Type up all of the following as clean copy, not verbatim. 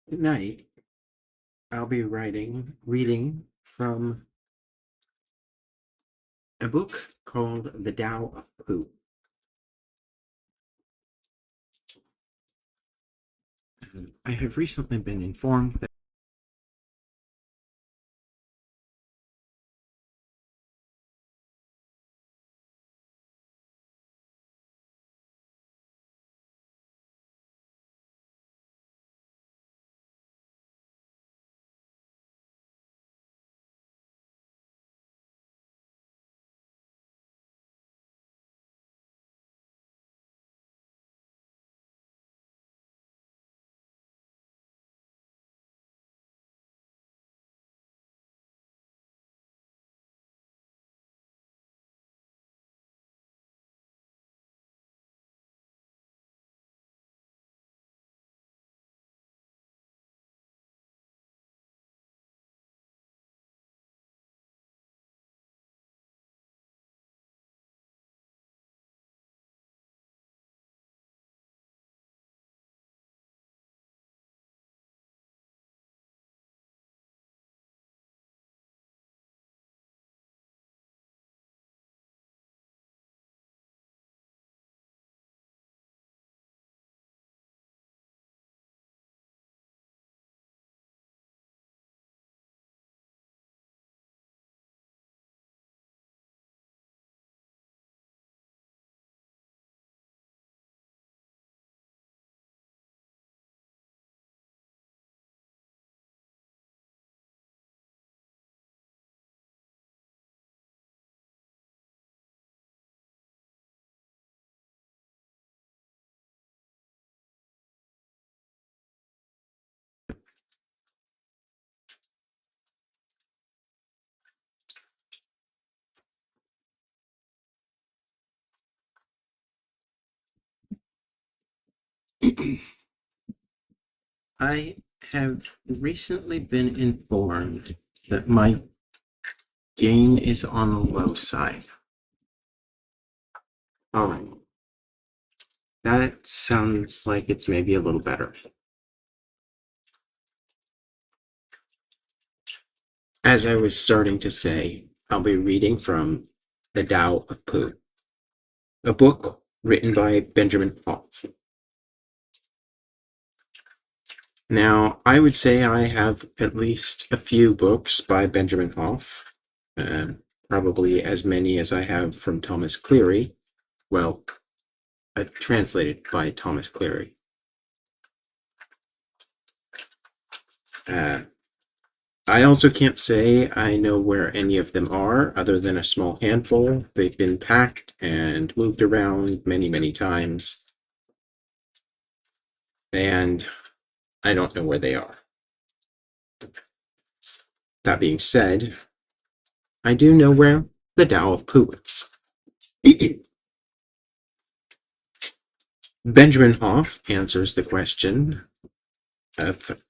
Tonight, I'll be reading from a book called The Tao of Pooh. I have recently been informed that I have recently been informed that my gain is on the low side. All right. That sounds like it's maybe a little better. As I was starting to say, I'll be reading from The Tao of Pooh, a book written by Benjamin Hoff. Now, I would say I have at least a few books by Benjamin Hoff, probably as many as I have from Thomas Cleary. Well, translated by Thomas Cleary. I also can't say I know where any of them are, other than a small handful. They've been packed and moved around many, many times, and I don't know where they are. That being said, I do know where the Tao of Pooh is. Benjamin Hoff answers the question of,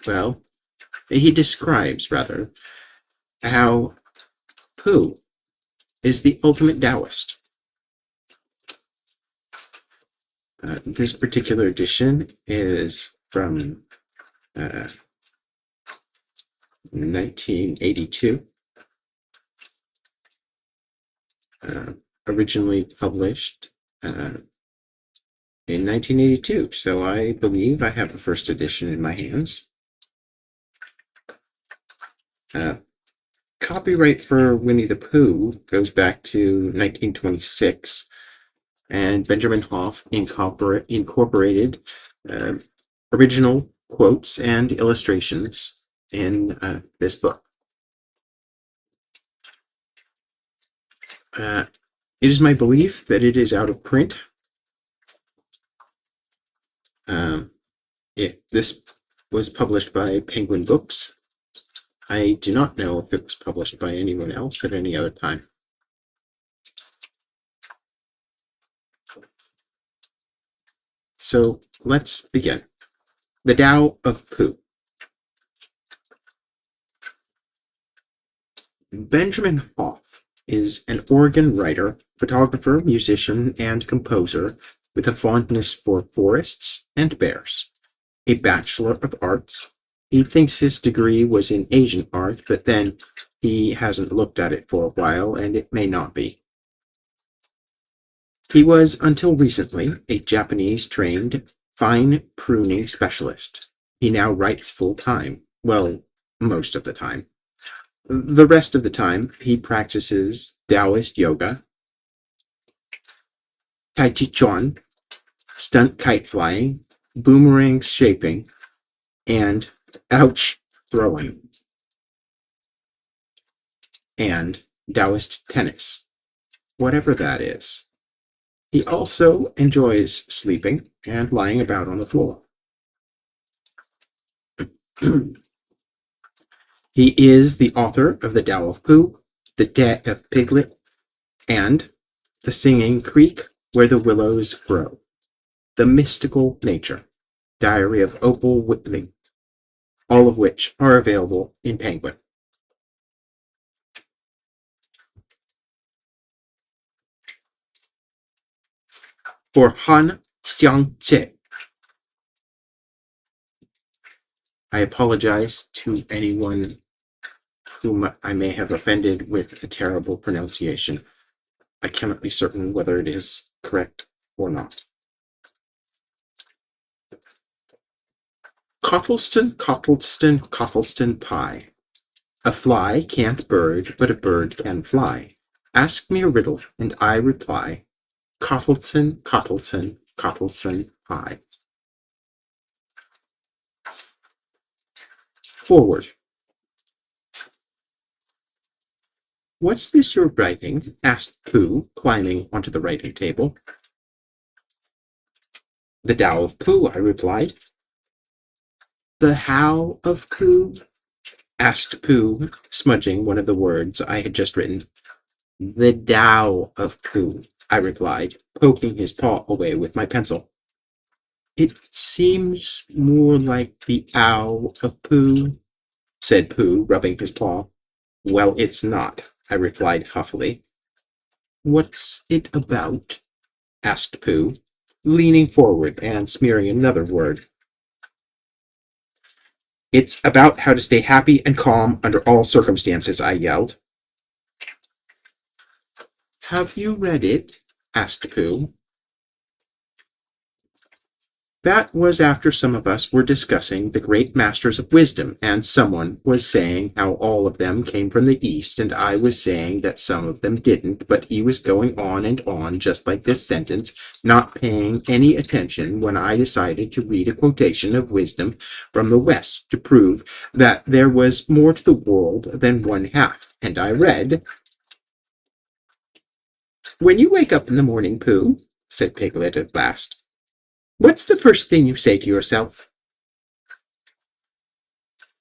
well, he describes, rather, how Pooh is the ultimate Taoist. This particular edition is from 1982, originally published in 1982, so I believe I have the first edition in my hands. Copyright for Winnie the Pooh goes back to 1926, and Benjamin Hoff incorporated original quotes and illustrations in this book. It is my belief that it is out of print. This was published by Penguin Books. I do not know if it was published by anyone else at any other time. So let's begin. The Tao of Pooh. Benjamin Hoff is an Oregon writer, photographer, musician, and composer with a fondness for forests and bears. A Bachelor of Arts. He thinks his degree was in Asian art, but then he hasn't looked at it for a while, and it may not be. He was, until recently, a Japanese-trained fine pruning specialist. He now writes full-time. Well, most of the time. The rest of the time, he practices Taoist yoga, Tai Chi Chuan, stunt kite flying, boomerang shaping, and ouch throwing, and Taoist tennis, whatever that is. He also enjoys sleeping and lying about on the floor. He is the author of the Tao of Pooh, the Death of Piglet, and The Singing Creek Where the Willows Grow, The Mystical Nature, Diary of Opal Whitling, all of which are available in Penguin. For Han Xiangtze, I apologize to anyone whom I may have offended with a terrible pronunciation. I cannot be certain whether it is correct or not. Cottleston, Cottleston, Cottleston pie. A fly can't bird, but a bird can fly. Ask me a riddle, and I reply. Cottleston, Cottleston, Cottleston pie. Forward. What's this you're writing? Asked Pooh, climbing onto the writing table. The Tao of Pooh, I replied. The how of Pooh? Asked Pooh, smudging one of the words I had just written. The Tao of Pooh, I replied, poking his paw away with my pencil. It seems more like the ow of Pooh, said Pooh, rubbing his paw. Well, it's not, I replied huffily. What's it about? Asked Pooh, leaning forward and smearing another word. It's about how to stay happy and calm under all circumstances, I yelled. Have you read it? Asked Pooh. That was after some of us were discussing the great masters of wisdom, and someone was saying how all of them came from the East, and I was saying that some of them didn't, but he was going on and on, just like this sentence, not paying any attention when I decided to read a quotation of wisdom from the West to prove that there was more to the world than one half, and I read, When you wake up in the morning, Pooh, said Piglet at last, what's the first thing you say to yourself?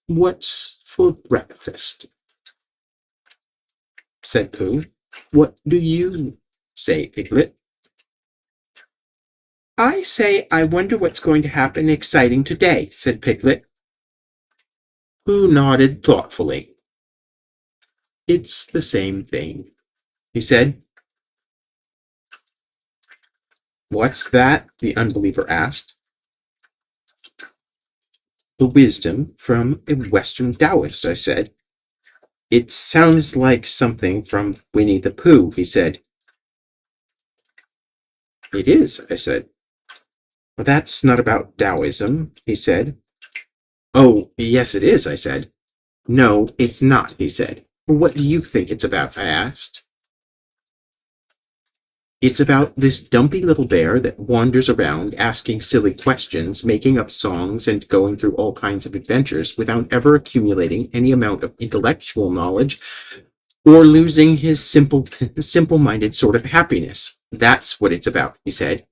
What's for breakfast? Said Pooh. What do you say, Piglet? I say, I wonder what's going to happen exciting today, said Piglet. Pooh nodded thoughtfully. It's the same thing, he said. What's that? The unbeliever asked. The wisdom from a Western Taoist, I said. It sounds like something from Winnie the Pooh, he said. It is, I said. Well, that's not about Taoism, he said. Oh, yes, it is, I said. No, it's not, he said. What do you think it's about? I asked. It's about this dumpy little bear that wanders around asking silly questions, making up songs, and going through all kinds of adventures without ever accumulating any amount of intellectual knowledge or losing his simple-minded sort of happiness. That's what it's about, he said.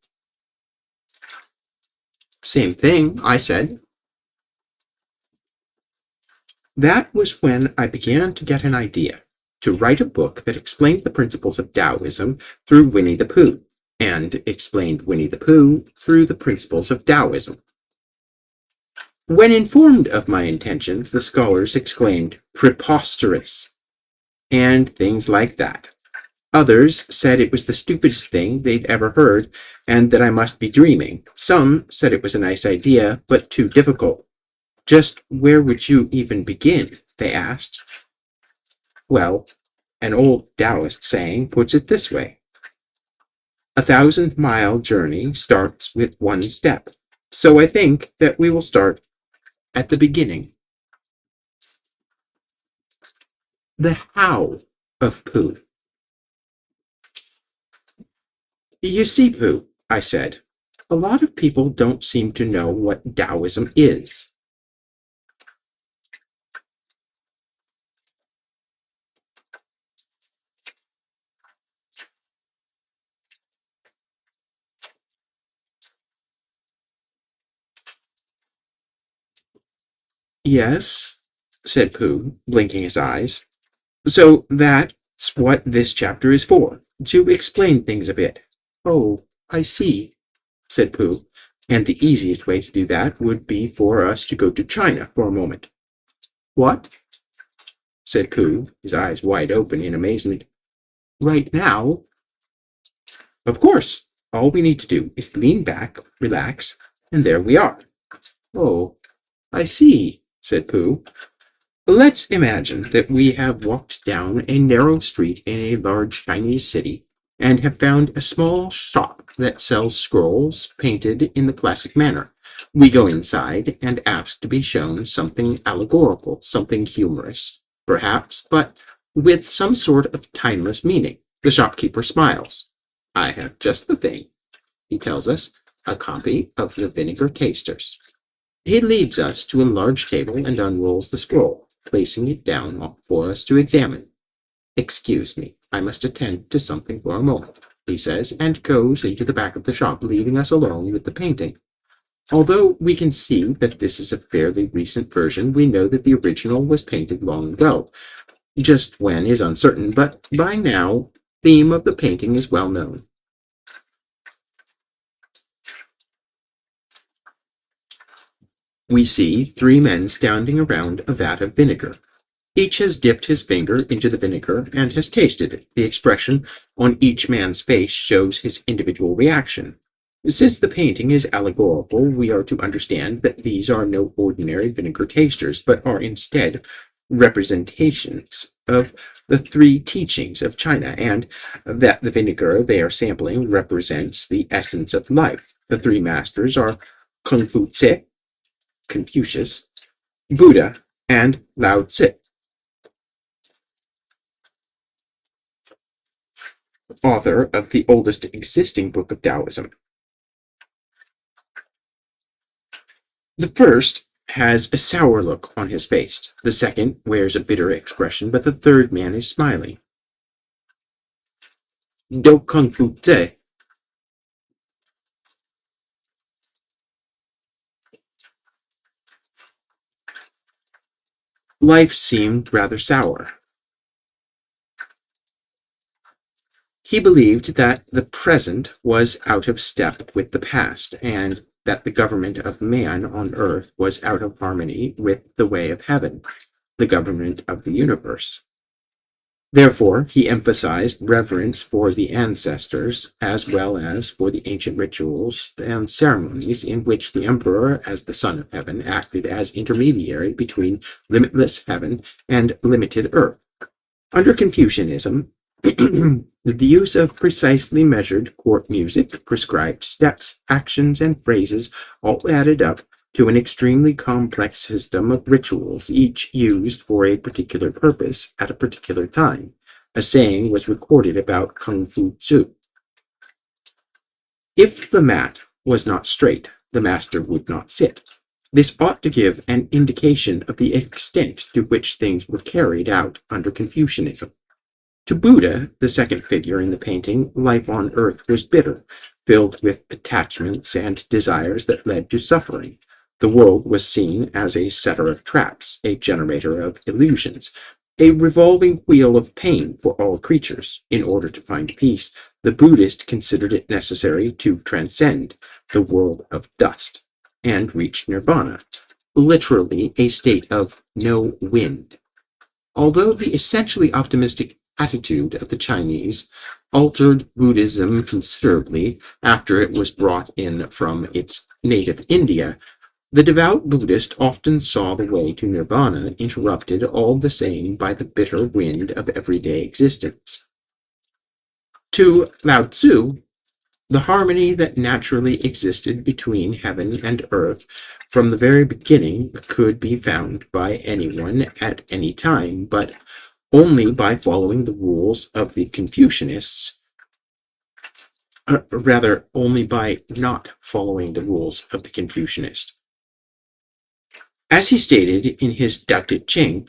Same thing, I said. That was when I began to get an idea to write a book that explained the principles of Taoism through Winnie the Pooh, and explained Winnie the Pooh through the principles of Taoism. When informed of my intentions, the scholars exclaimed, Preposterous! and things like that. Others said it was the stupidest thing they'd ever heard and that I must be dreaming. Some said it was a nice idea, but too difficult. Just where would you even begin? They asked. Well, an old Taoist saying puts it this way: 1,000-mile journey starts with one step. So I think that we will start at the beginning. The how of Pooh. You see, Pooh, I said, a lot of people don't seem to know what Taoism is. Yes, said Pooh, blinking his eyes. So that's what this chapter is for, to explain things a bit. Oh, I see, said Pooh, and the easiest way to do that would be for us to go to China for a moment. What? Said Pooh, his eyes wide open in amazement. Right now? Of course. All we need to do is lean back, relax, and there we are. Oh, I see, said Pooh. Let's imagine that we have walked down a narrow street in a large Chinese city and have found a small shop that sells scrolls painted in the classic manner. We go inside and ask to be shown something allegorical, something humorous, perhaps, but with some sort of timeless meaning. The shopkeeper smiles. I have just the thing, he tells us, a copy of the Vinegar Tasters. He leads us to a large table and unrolls the scroll, placing it down for us to examine. Excuse me, I must attend to something for a moment, he says, and goes into the back of the shop, leaving us alone with the painting. Although we can see that this is a fairly recent version, we know that the original was painted long ago. Just when is uncertain, but by now, the theme of the painting is well known. We see three men standing around a vat of vinegar. Each has dipped his finger into the vinegar and has tasted it. The expression on each man's face shows his individual reaction. Since the painting is allegorical, we are to understand that these are no ordinary vinegar tasters, but are instead representations of the three teachings of China, and that the vinegar they are sampling represents the essence of life. The three masters are Kung Fu Tse, Confucius, Buddha, and Lao Tse, author of the oldest existing book of Taoism. The first has a sour look on his face. The second wears a bitter expression, but the third man is smiling. Do Kung Fu Tse. Life seemed rather sour. He believed that the present was out of step with the past, and that the government of man on earth was out of harmony with the way of heaven, the government of the universe. Therefore, he emphasized reverence for the ancestors as well as for the ancient rituals and ceremonies in which the emperor, as the son of heaven, acted as intermediary between limitless heaven and limited earth. Under Confucianism, the use of precisely measured court music, prescribed steps, actions, and phrases all added up to an extremely complex system of rituals, each used for a particular purpose at a particular time. A saying was recorded about Kung Fu Tzu. If the mat was not straight, the master would not sit. This ought to give an indication of the extent to which things were carried out under Confucianism. To Buddha, the second figure in the painting, life on earth was bitter, filled with attachments and desires that led to suffering. The world was seen as a setter of traps, a generator of illusions, a revolving wheel of pain for all creatures. In order to find peace, the Buddhist considered it necessary to transcend the world of dust and reach nirvana, literally a state of no wind. Although the essentially optimistic attitude of the Chinese altered Buddhism considerably after it was brought in from its native India, the devout Buddhist often saw the way to nirvana interrupted all the same by the bitter wind of everyday existence. To Lao Tzu, the harmony that naturally existed between heaven and earth from the very beginning could be found by anyone at any time, but only by following the rules of the Confucianists, or rather, only by not following the rules of the Confucianists. As he stated in his Tao Te Ching,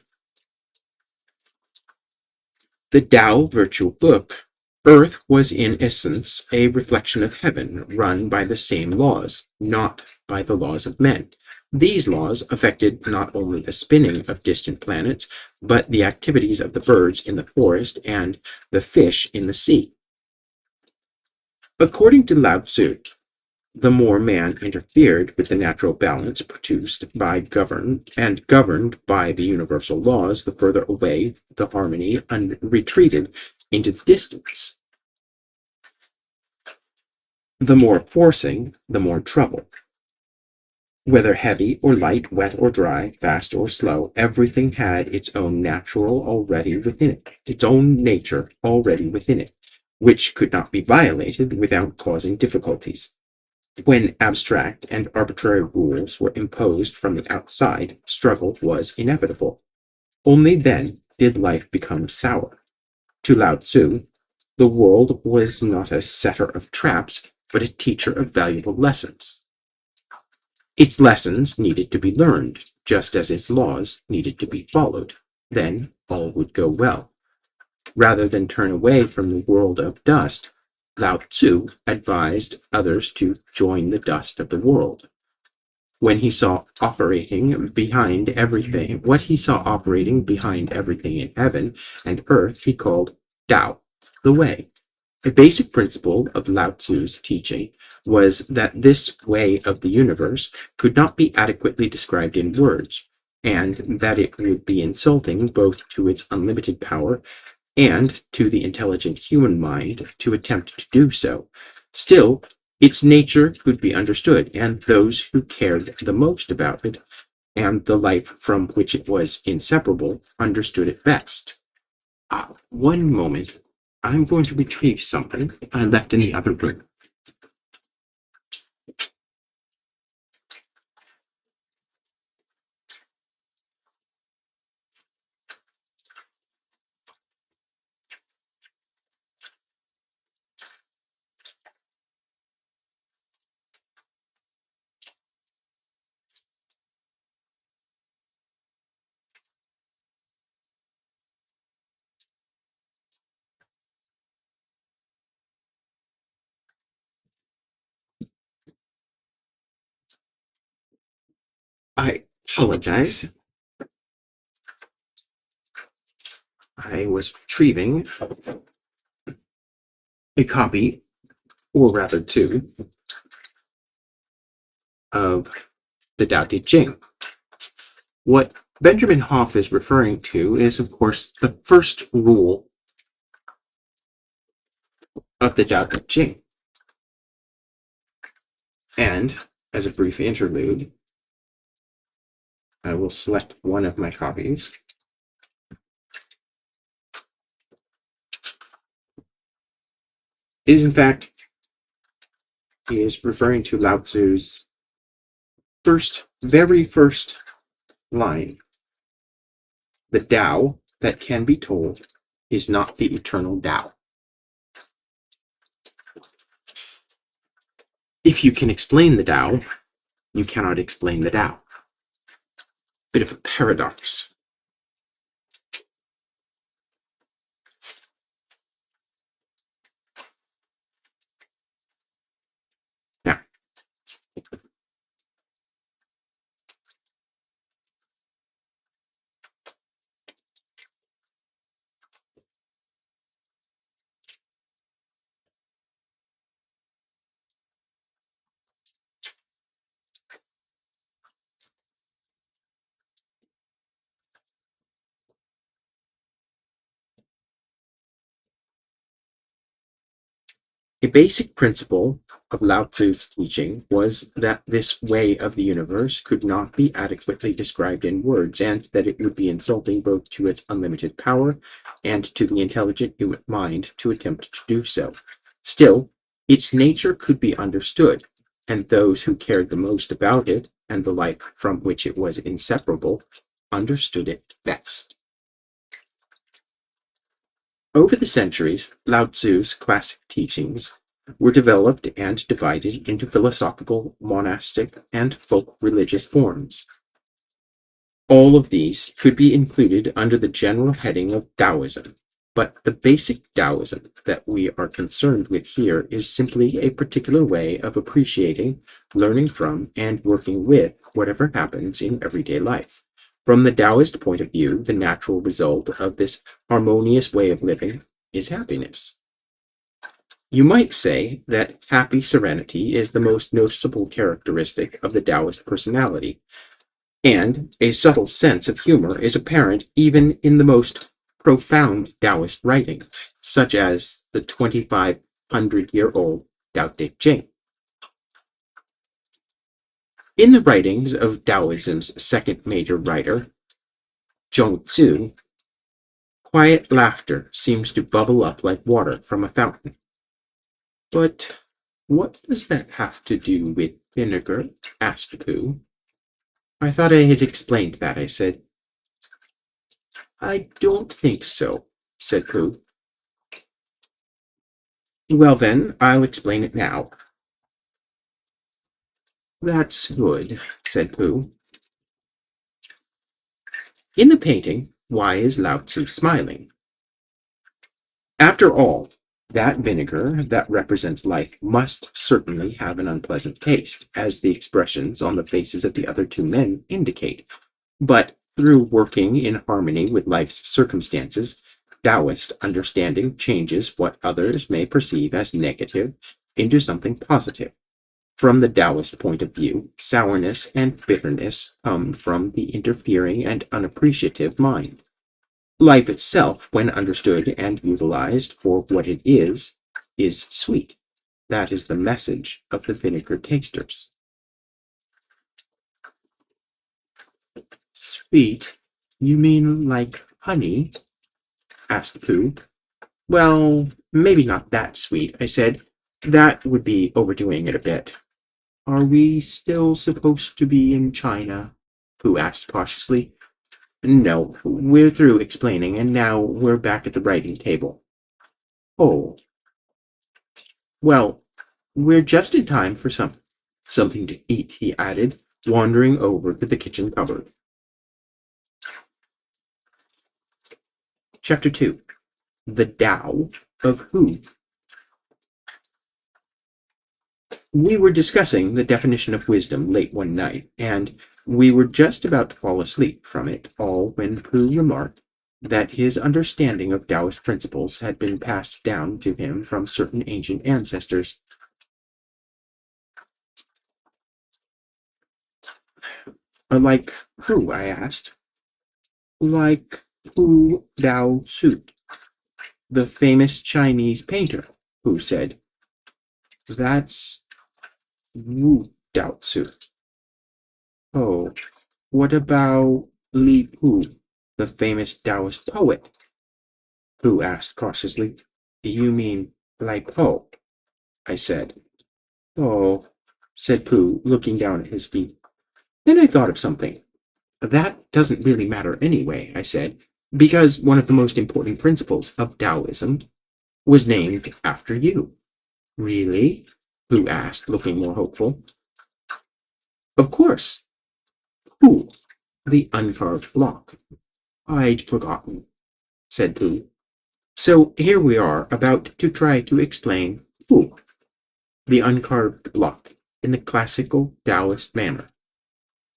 the Tao Virtual Book, Earth was in essence a reflection of heaven, run by the same laws, not by the laws of men. These laws affected not only the spinning of distant planets, but the activities of the birds in the forest and the fish in the sea. According to Lao Tzu, the more man interfered with the natural balance produced by governed by the universal laws, the further away the harmony retreated into distance. The more forcing, the more trouble. Whether heavy or light, wet or dry, fast or slow, everything had its own its own nature already within it, which could not be violated without causing difficulties. When abstract and arbitrary rules were imposed from the outside, struggle was inevitable. Only then did life become sour. To Lao Tzu, the world was not a setter of traps, but a teacher of valuable lessons. Its lessons needed to be learned, just as its laws needed to be followed. Then all would go well. Rather than turn away from the world of dust, Lao Tzu advised others to join the dust of the world. When he saw operating behind everything, what he saw operating behind everything in heaven and earth, he called Tao, the way. A basic principle of Lao Tzu's teaching was that this way of the universe could not be adequately described in words, and that it would be insulting both to its unlimited power and to the intelligent human mind to attempt to do so. Still, its nature could be understood, and those who cared the most about it and the life from which it was inseparable understood it best. One moment. I'm going to retrieve something I left in the other room. I apologize. I was retrieving a copy, or rather two, of the Tao Te Ching. What Benjamin Hoff is referring to is, of course, the first rule of the Tao Te Ching. And, as a brief interlude, I will select one of my copies. It is, in fact, he is referring to Lao Tzu's very first line. The Tao that can be told is not the eternal Tao. If you can explain the Tao, you cannot explain the Tao. Bit of a paradox. Now, A basic principle of Lao Tzu's teaching was that this way of the universe could not be adequately described in words, and that it would be insulting both to its unlimited power and to the intelligent human mind to attempt to do so. Still, its nature could be understood, and those who cared the most about it and the life from which it was inseparable understood it best. Over the centuries, Lao Tzu's classic teachings were developed and divided into philosophical, monastic, and folk religious forms. All of these could be included under the general heading of Taoism, but the basic Taoism that we are concerned with here is simply a particular way of appreciating, learning from, and working with whatever happens in everyday life. From the Taoist point of view, the natural result of this harmonious way of living is happiness. You might say that happy serenity is the most noticeable characteristic of the Taoist personality, and a subtle sense of humor is apparent even in the most profound Taoist writings, such as the 2,500-year-old Tao Te Ching. In the writings of Taoism's second major writer, Zhuangzi, quiet laughter seems to bubble up like water from a fountain. But what does that have to do with vinegar? Asked Pooh. I thought I had explained that, I said. I don't think so, said Pooh. Well then, I'll explain it now. That's good, said Pooh. In the painting, why is Lao Tzu smiling? After all, that vinegar that represents life must certainly have an unpleasant taste, as the expressions on the faces of the other two men indicate. But through working in harmony with life's circumstances, Taoist understanding changes what others may perceive as negative into something positive. From the Taoist point of view, sourness and bitterness come from the interfering and unappreciative mind. Life itself, when understood and utilized for what it is sweet. That is the message of the vinegar tasters. Sweet? You mean like honey? Asked Pooh. Well, maybe not that sweet, I said. That would be overdoing it a bit. Are we still supposed to be in China? Pooh asked cautiously. No, we're through explaining, and now we're back at the writing table. Oh. Well, we're just in time for something to eat, he added, wandering over to the kitchen cupboard. Chapter 2. The Tao of Pooh. We were discussing the definition of wisdom late one night, and we were just about to fall asleep from it all when Pooh remarked that his understanding of Taoist principles had been passed down to him from certain ancient ancestors. Like who? I asked. Like Pu Dao Tzu, the famous Chinese painter, Pooh said. That's Wu Dao Tzu. Oh, what about Li Pu, the famous Taoist poet? Pooh asked cautiously. You mean like Poe? I said. Oh, said Pooh, looking down at his feet. Then I thought of something. That doesn't really matter anyway, I said, because one of the most important principles of Taoism was named after you. Really? Pooh asked, looking more hopeful. Of course. Pooh, the uncarved block. I'd forgotten, said Pooh. So here we are about to try to explain Pooh, the uncarved block, in the classical Taoist manner.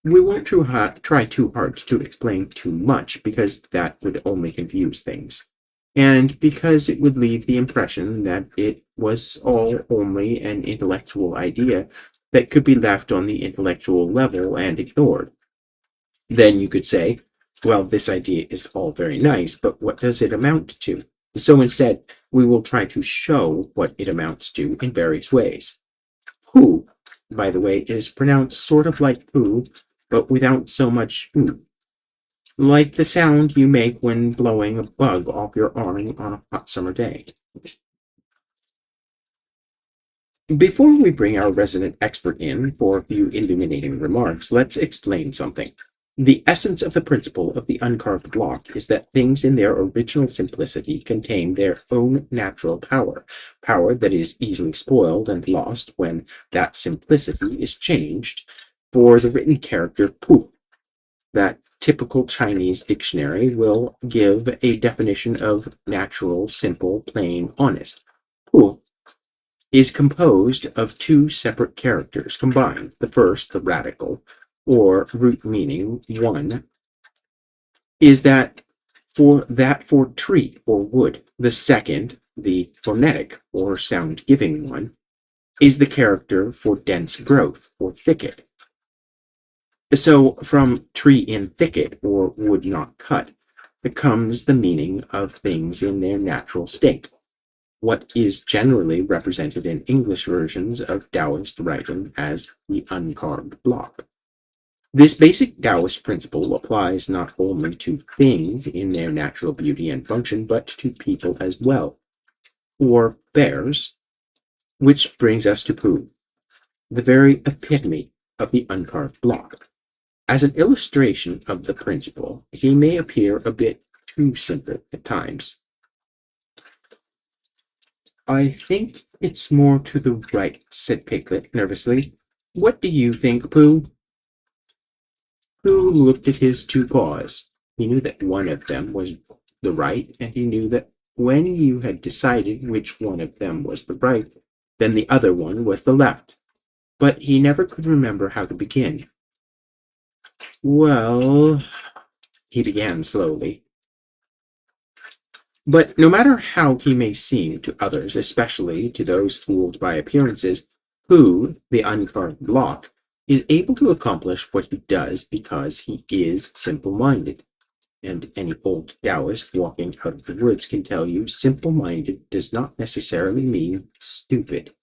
We won't try too hard to explain too much, because that would only confuse things, and because it would leave the impression that it was all only an intellectual idea that could be left on the intellectual level and ignored. Then you could say, well, this idea is all very nice, but what does it amount to? So instead, we will try to show what it amounts to in various ways. Pooh, by the way, is pronounced sort of like poo, but without so much ooh. Like the sound you make when blowing a bug off your arm on a hot summer day. Before we bring our resident expert in for a few illuminating remarks, let's explain something. The essence of the principle of the uncarved block is that things in their original simplicity contain their own natural power, power that is easily spoiled and lost when that simplicity is changed for the written character Pooh. That typical Chinese dictionary will give a definition of natural, simple, plain, honest. Pooh is composed of two separate characters combined. The first, the radical, or root meaning one, is for tree or wood. The second, the phonetic or sound giving one, is the character for dense growth or thicket. So from tree in thicket or wood not cut comes the meaning of things in their natural state, what is generally represented in English versions of Taoist writing as the uncarved block. This basic Taoist principle applies not only to things in their natural beauty and function, but to people as well, or bears, which brings us to Pooh, the very epitome of the uncarved block. As an illustration of the principle, he may appear a bit too simple at times. I think it's more to the right, said Piglet nervously. What do you think, Pooh? Pooh looked at his two paws. He knew that one of them was the right, and he knew that when you had decided which one of them was the right, then the other one was the left. But he never could remember how to begin. Well, he began slowly. But no matter how he may seem to others, especially to those fooled by appearances, Pooh, the uncarved block, is able to accomplish what he does because he is simple-minded. And any old Taoist walking out of the woods can tell you simple-minded does not necessarily mean stupid.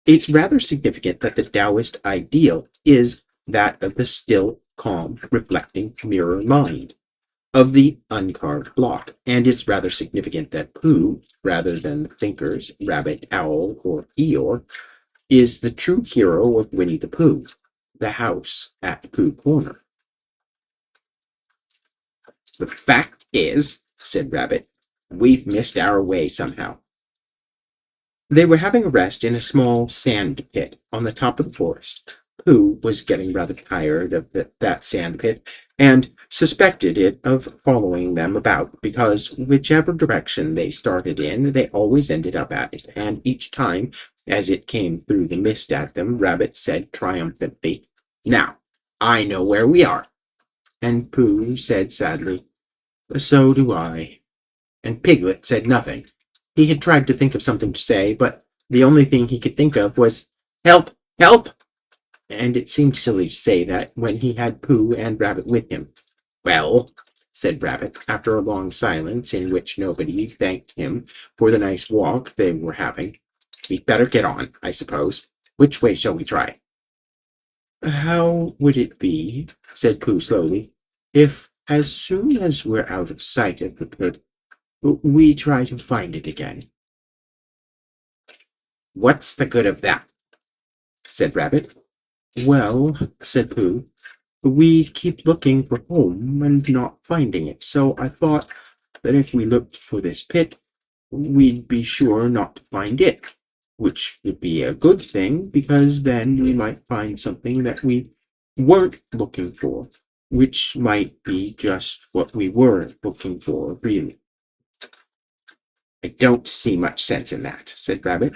It's rather significant that the Taoist ideal is that of the still, calm, reflecting mirror mind, of the uncarved block, and it's rather significant that Pooh, rather than the thinkers, Rabbit, Owl, or Eeyore, is the true hero of Winnie the Pooh, the house at Pooh Corner. The fact is, said Rabbit, we've missed our way somehow. They were having a rest in a small sand pit on the top of the forest. Pooh was getting rather tired of that sand pit, and suspected it of following them about, because whichever direction they started in, they always ended up at it, and each time, as it came through the mist at them, Rabbit said triumphantly, "Now, I know where we are." And Pooh said sadly, "So do I." And Piglet said nothing. He had tried to think of something to say, but the only thing he could think of was, "Help! Help!" And it seemed silly to say that when he had Pooh and Rabbit with him. "Well," said Rabbit, after a long silence in which nobody thanked him for the nice walk they were having, "we'd better get on, I suppose. Which way shall we try?" "How would it be," said Pooh slowly, "if, as soon as we're out of sight of the pit, we try to find it again?" "What's the good of that?" said Rabbit. "Well," said Pooh, "we keep looking for home and not finding it, so I thought that if we looked for this pit, we'd be sure not to find it, which would be a good thing, because then we might find something that we weren't looking for, which might be just what we were looking for, really." "I don't see much sense in that," said Rabbit.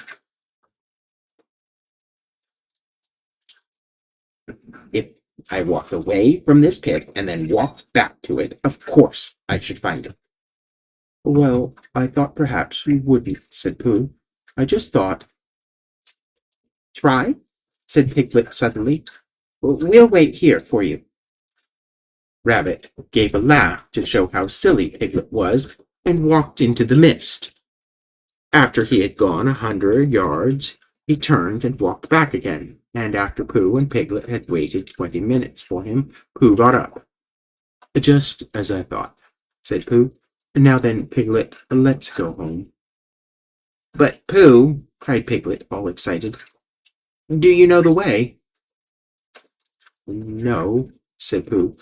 "If I walked away from this pit and then walked back to it, of course I should find it." "Well, I thought perhaps we wouldn't," said Pooh. "I just thought—" "Try?" said Piglet suddenly. "We'll wait here for you." Rabbit gave a laugh to show how silly Piglet was, and walked into the mist. After he had gone 100 yards, he turned and walked back again, and after Pooh and Piglet had waited 20 minutes for him, Pooh got up. "Just as I thought," said Pooh. "Now then, Piglet, let's go home." "But, Pooh," cried Piglet, all excited, "do you know the way?" "No," said Pooh,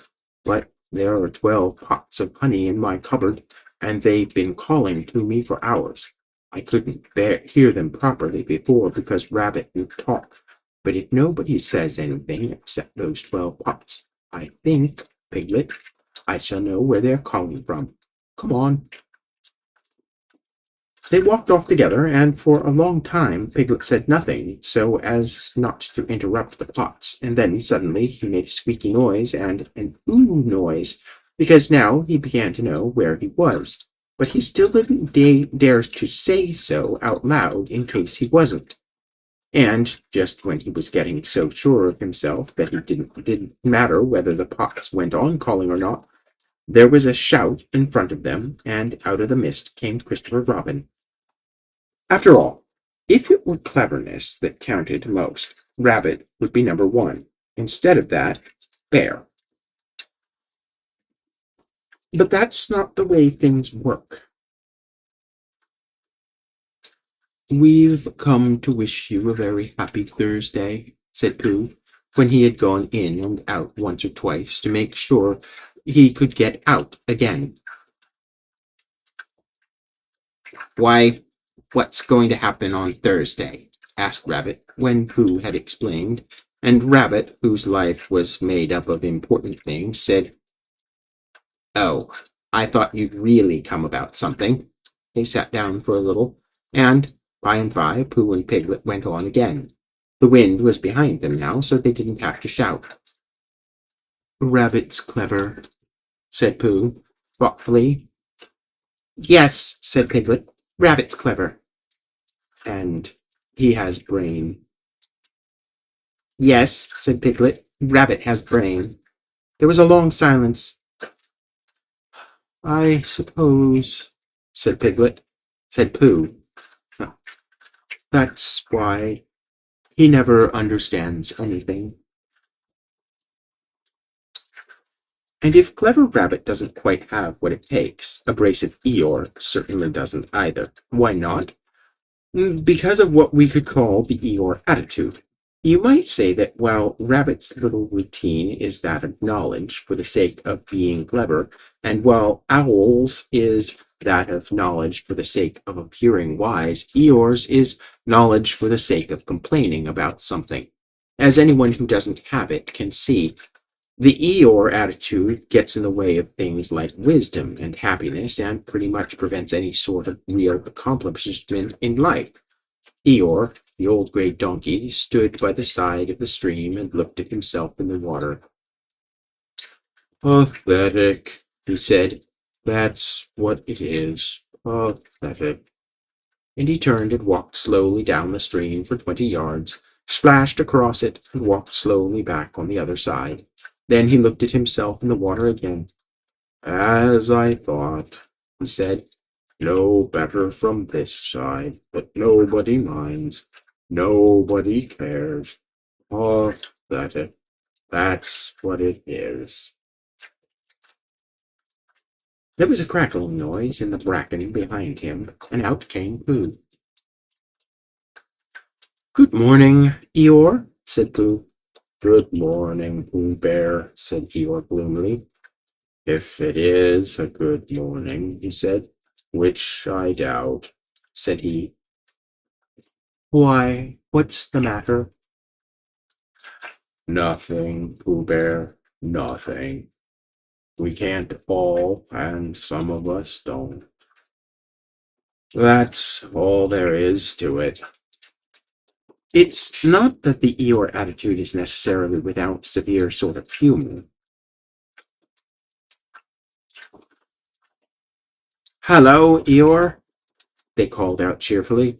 "but there are 12 pots of honey in my cupboard, and they've been calling to me for hours. I couldn't hear them properly before because Rabbit would talk, but if nobody says anything except those 12 pots, I think, Piglet, I shall know where they're calling from. Come on." They walked off together, and for a long time Piglet said nothing so as not to interrupt the pots, and then suddenly he made a squeaky noise and an ooh noise, because now he began to know where he was, but he still didn't dare to say so out loud in case he wasn't. And just when he was getting so sure of himself that it didn't matter whether the pots went on calling or not, there was a shout in front of them, and out of the mist came Christopher Robin. After all, if it were cleverness that counted most, Rabbit would be number one. Instead of that, Bear. But that's not the way things work. "We've come to wish you a very happy Thursday," said Pooh, when he had gone in and out once or twice to make sure he could get out again. "Why, what's going to happen on Thursday?" asked Rabbit, when Pooh had explained, and Rabbit, whose life was made up of important things, said, "Oh, I thought you'd really come about something." They sat down for a little, and by Pooh and Piglet went on again. The wind was behind them now, so they didn't have to shout. "Rabbit's clever," said Pooh, thoughtfully. "Yes," said Piglet, "Rabbit's clever." "And he has brain." "Yes," said Piglet, "Rabbit has brain." There was a long silence. "I suppose," said Pooh. "That's why he never understands anything." And if Clever Rabbit doesn't quite have what it takes, Abrasive Eeyore certainly doesn't either. Why not? Because of what we could call the Eeyore attitude. You might say that while Rabbit's little routine is that of knowledge for the sake of being clever, and while Owl's is that of knowledge for the sake of appearing wise, Eeyore's is knowledge for the sake of complaining about something. As anyone who doesn't have it can see, the Eeyore attitude gets in the way of things like wisdom and happiness and pretty much prevents any sort of real accomplishment in life. Eeyore, the old gray donkey, stood by the side of the stream and looked at himself in the water. "Pathetic," he said. "That's what it is. Pathetic." And he turned and walked slowly down the stream for 20 yards, splashed across it, and walked slowly back on the other side. Then he looked at himself in the water again. "As I thought," he said. "No better from this side, but nobody minds. Nobody cares. Pathetic. That's what it is." There was a crackling noise in the bracken behind him, and out came Pooh. "Good morning, Eeyore," said Pooh. "Good morning, Pooh Bear," said Eeyore gloomily. "If it is a good morning," he said, "which I doubt," said he. "Why, what's the matter?" "Nothing, Pooh Bear, nothing. We can't all, and some of us don't. That's all there is to it." It's not that the Eeyore attitude is necessarily without severe sort of humor. "Hello, Eeyore," they called out cheerfully.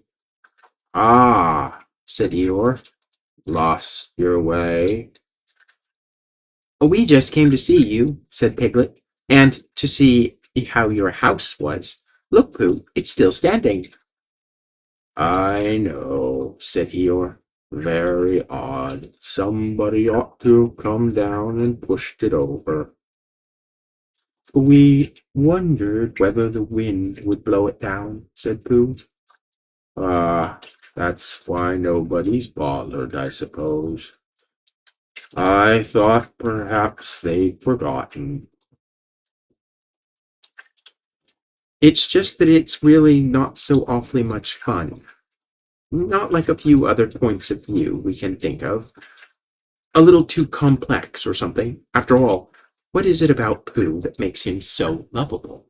"Ah," said Eeyore, "lost your way?" "We just came to see you," said Piglet, "and to see how your house was. Look, Pooh, it's still standing." I know, said Eeyore. Very odd. Somebody ought to have come down and pushed it over. We wondered whether the wind would blow it down, said Pooh. Ah, that's why nobody's bothered, I suppose. I thought perhaps they'd forgotten. It's just that it's really not so awfully much fun. Not like a few other points of view we can think of. A little too complex or something. After all, what is it about Pooh that makes him so lovable?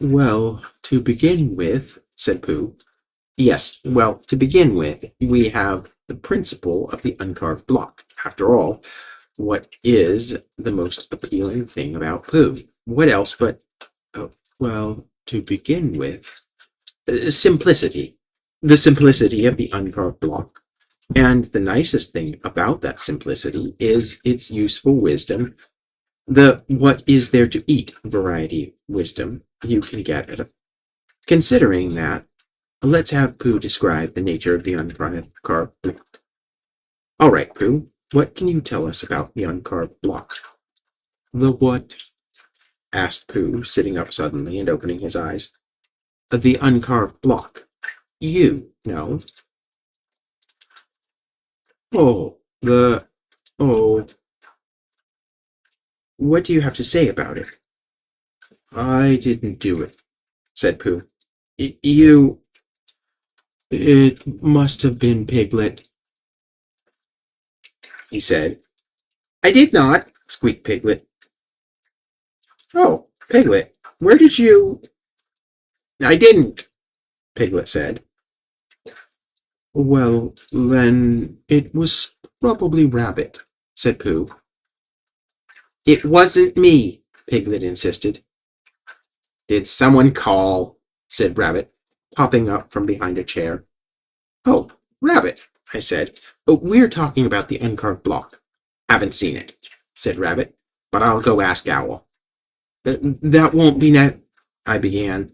Well, to begin with, said Pooh. Yes, well, to begin with, we have the principle of the uncarved block. After all, what is the most appealing thing about Pooh? What else but, oh, well, to begin with, simplicity. The simplicity of the uncarved block. And the nicest thing about that simplicity is its useful wisdom. The what is there to eat variety wisdom you can get at it. Considering that, let's have Pooh describe the nature of the uncarved block. All right, Pooh, what can you tell us about the uncarved block? The what? Asked Pooh, sitting up suddenly and opening his eyes. The uncarved block. You know. Oh, oh, what do you have to say about it? I didn't do it, said Pooh. You, it must have been Piglet, he said. I did not, squeaked Piglet. Oh, Piglet, where did you... I didn't, Piglet said. Well, then, it was probably Rabbit, said Pooh. It wasn't me, Piglet insisted. Did someone call? Said Rabbit, popping up from behind a chair. Oh, Rabbit, I said. Oh, we're talking about the uncarved block. Haven't seen it, said Rabbit, but I'll go ask Owl. That won't be I began.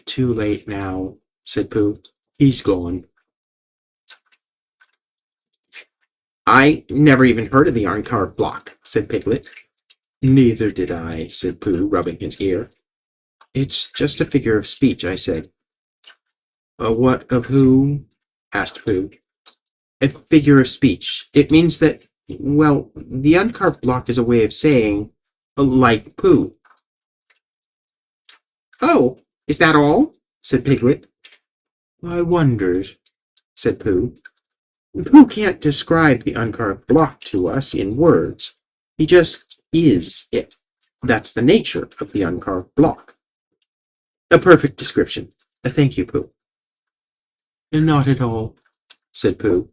Too late now, said Pooh. He's gone. I never even heard of the uncarved block, said Piglet. Neither did I, said Pooh, rubbing his ear. It's just a figure of speech, I said. A what of who? Asked Pooh. A figure of speech. It means that, well, the uncarved block is a way of saying, like Pooh. Oh, is that all? Said Piglet. I wondered, said Pooh. Pooh can't describe the uncarved block to us in words. He just is it. That's the nature of the uncarved block. A perfect description. Thank you, Pooh. Not at all, said Pooh.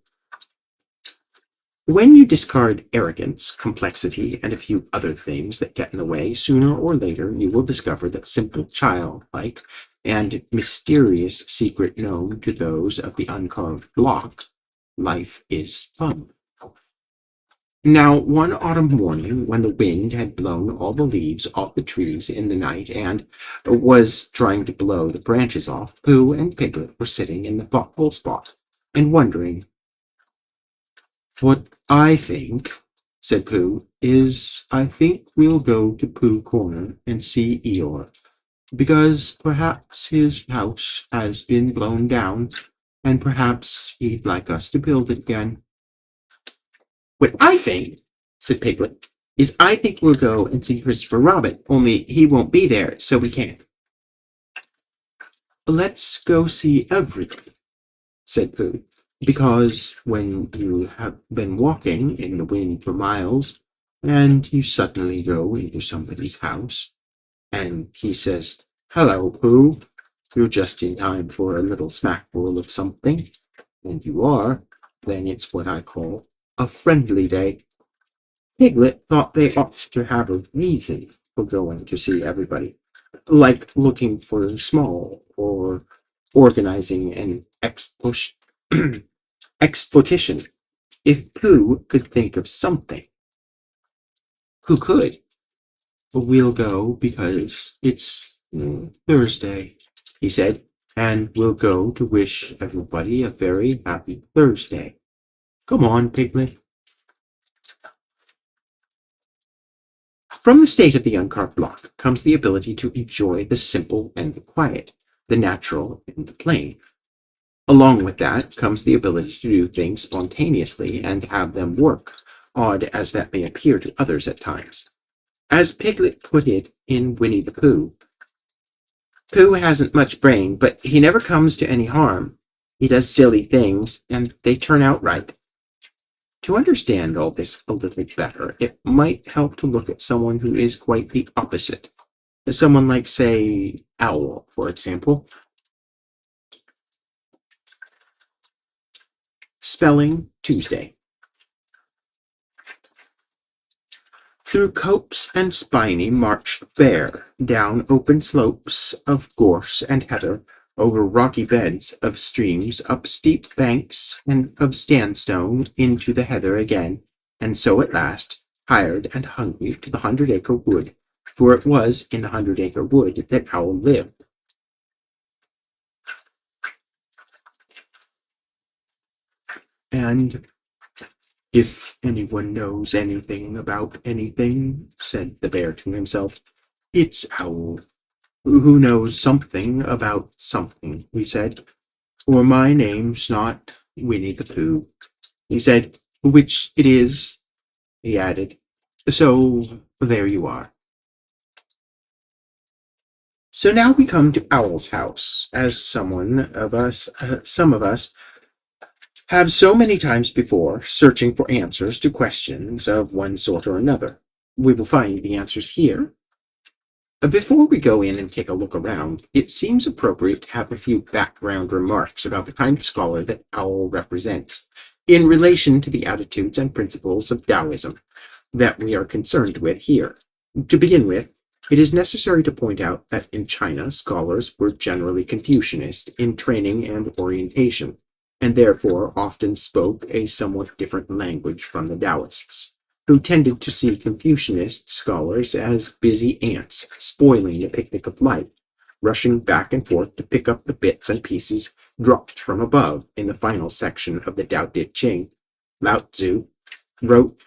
When you discard arrogance, complexity, and a few other things that get in the way, sooner or later you will discover that simple childlike and mysterious secret known to those of the uncarved block, life is fun. Now, one autumn morning, when the wind had blown all the leaves off the trees in the night and was trying to blow the branches off, Pooh and Piglet were sitting in the thoughtful spot and wondering. What I think, said Pooh, is I think we'll go to Pooh Corner and see Eeyore, because perhaps his house has been blown down, and perhaps he'd like us to build it again. What I think, said Piglet, is I think we'll go and see Christopher Robin, only he won't be there, so we can't. Let's go see everybody, said Pooh, because when you have been walking in the wind for miles, and you suddenly go into somebody's house, and he says, Hello, Pooh, you're just in time for a little smackful of something, and you are, then it's what I call a friendly day. Piglet thought they ought to have a reason for going to see everybody, like looking for small or organizing an exploitation. If Pooh could think of something, who could? We'll go because it's Thursday, he said, and we'll go to wish everybody a very happy Thursday. Come on, Piglet. From the state of the uncarved block comes the ability to enjoy the simple and the quiet, the natural and the plain. Along with that comes the ability to do things spontaneously and have them work, odd as that may appear to others at times. As Piglet put it in Winnie the Pooh, Pooh hasn't much brain, but he never comes to any harm. He does silly things, and they turn out right. To understand all this a little better, it might help to look at someone who is quite the opposite. Someone like, say, Owl, for example. Spelling Tuesday. Through copse and spiny marched Bear, down open slopes of gorse and heather, over rocky beds of streams, up steep banks and of sandstone, into the heather again, and so at last, tired and hungry, to the 100-acre wood, for it was in the 100-acre wood that Owl lived. And if anyone knows anything about anything, said the Bear to himself, it's Owl. Who knows something about something, he said. Or my name's not Winnie the Pooh, he said, which it is, he added. So there you are. So now we come to Owl's house, as some of us have so many times before, searching for answers to questions of one sort or another. We will find the answers here. Before we go in and take a look around, it seems appropriate to have a few background remarks about the kind of scholar that Owl represents, in relation to the attitudes and principles of Taoism that we are concerned with here. To begin with, it is necessary to point out that in China, scholars were generally Confucianist in training and orientation, and therefore often spoke a somewhat different language from the Taoists, who tended to see Confucianist scholars as busy ants spoiling the picnic of life, rushing back and forth to pick up the bits and pieces dropped from above. In the final section of the Tao Te Ching, Lao Tzu wrote,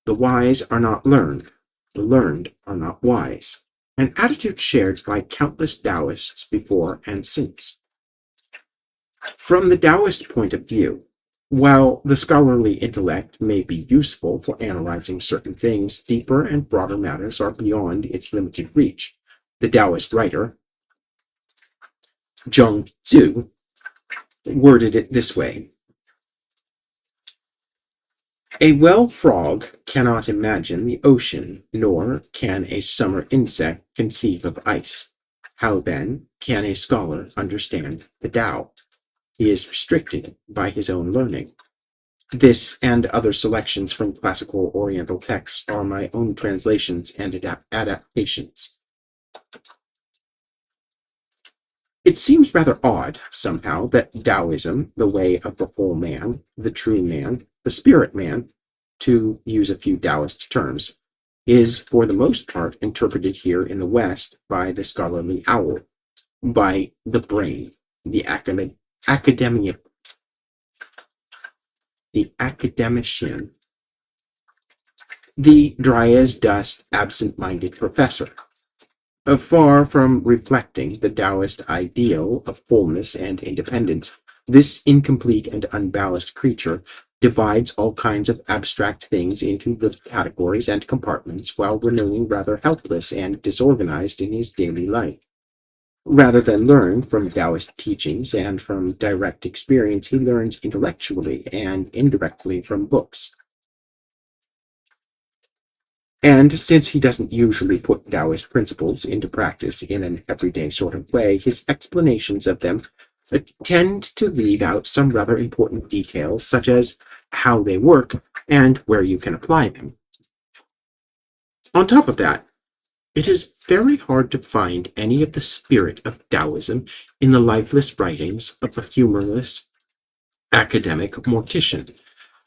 "The wise are not learned, the learned are not wise," an attitude shared by countless Taoists before and since. From the Taoist point of view, while the scholarly intellect may be useful for analyzing certain things, deeper and broader matters are beyond its limited reach. The Taoist writer, Zheng Zhu, worded it this way: "A well frog cannot imagine the ocean, nor can a summer insect conceive of ice. How then can a scholar understand the Tao? He is restricted by his own learning." This and other selections from classical Oriental texts are my own translations and adaptations. It seems rather odd, somehow, that Taoism, the way of the whole man, the true man, the spirit man, to use a few Taoist terms, is for the most part interpreted here in the West by the scholarly Owl, by the brain, the academician, the dry-as-dust, absent-minded professor. Far from reflecting the Taoist ideal of wholeness and independence, this incomplete and unbalanced creature divides all kinds of abstract things into little categories and compartments while remaining rather helpless and disorganized in his daily life. Rather than learn from Taoist teachings and from direct experience, he learns intellectually and indirectly from books. And since he doesn't usually put Taoist principles into practice in an everyday sort of way, his explanations of them tend to leave out some rather important details, such as how they work and where you can apply them. On top of that, it is very hard to find any of the spirit of Taoism in the lifeless writings of the humorless academic mortician,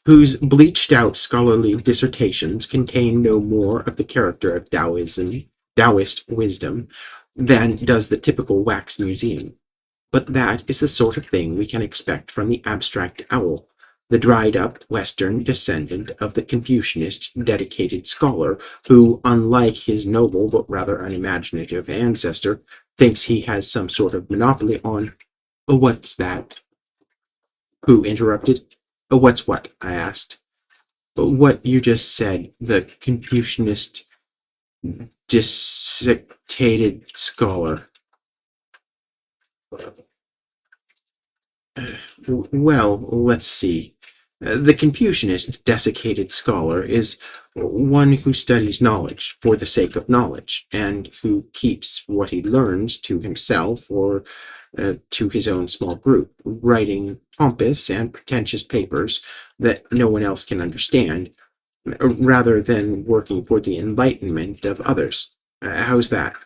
whose bleached-out scholarly dissertations contain no more of the character of Taoist wisdom than does the typical wax museum. But that is the sort of thing we can expect from the abstract owl, the dried-up Western descendant of the Confucianist dedicated scholar who, unlike his noble but rather unimaginative ancestor, thinks he has some sort of monopoly on... "Oh, what's that?" Pooh interrupted. "Oh, what's what?" I asked. "What you just said, the Confucianist dissectated scholar." Well, let's see. The Confucianist desiccated scholar is one who studies knowledge for the sake of knowledge, and who keeps what he learns to himself or to his own small group, writing pompous and pretentious papers that no one else can understand, rather than working for the enlightenment of others. How's that?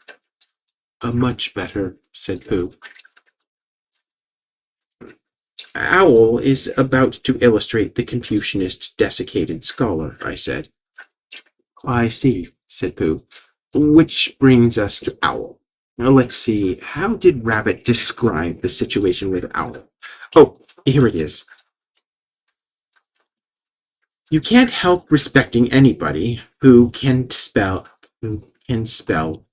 Much better," said Pooh. "Owl is about to illustrate the Confucianist desiccated scholar," I said. "I see," said Pooh. "Which brings us to Owl. Now let's see, how did Rabbit describe the situation with Owl? Oh, here it is. You can't help respecting anybody who can spell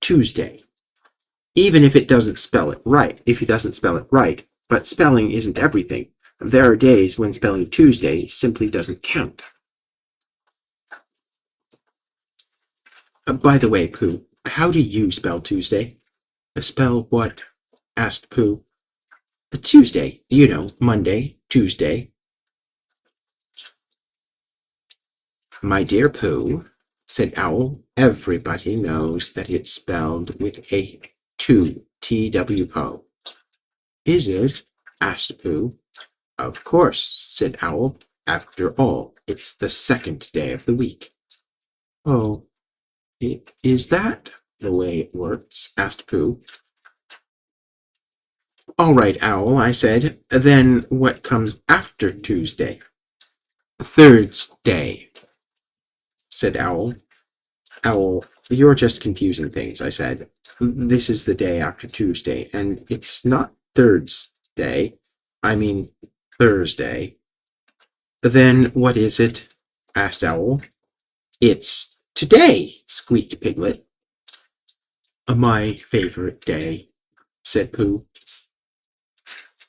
Tuesday, even if he doesn't spell it right, but spelling isn't everything. There are days when spelling Tuesday simply doesn't count. By the way, Pooh, how do you spell Tuesday?" "Spell what?" asked Pooh. "Tuesday, Monday, Tuesday." "My dear Pooh," said Owl, "everybody knows that it's spelled with a two. "Is it?" asked Pooh. "Of course," said Owl. "After all, it's the second day of the week." "Oh, is that the way it works?" asked Pooh. "All right, Owl," I said. "Then what comes after Tuesday?" "Thursday," said Owl. "Owl, you're just confusing things," I said. "This is the day after Tuesday, and it's not Thursday. I mean Thursday." "Then what is it?" asked Owl. "It's today," squeaked Piglet. "My favorite day," said Pooh.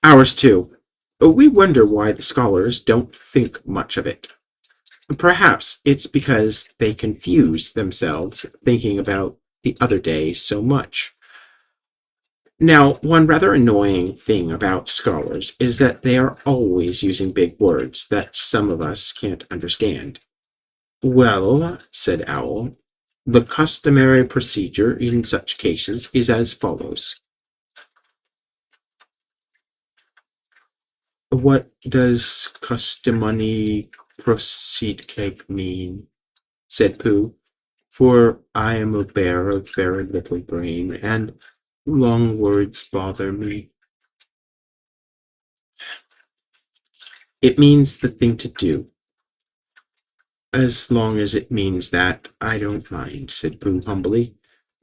"Ours too. We wonder why the scholars don't think much of it. Perhaps it's because they confuse themselves thinking about the other days so much. Now, one rather annoying thing about scholars is that they are always using big words that some of us can't understand." "Well," said Owl, "the customary procedure in such cases is as follows." "What does customony proceed cake mean?" said Pooh, "for I am a bear of very little brain, and long words bother me." "It means the thing to do." "As long as it means that, I don't mind," said Pooh humbly.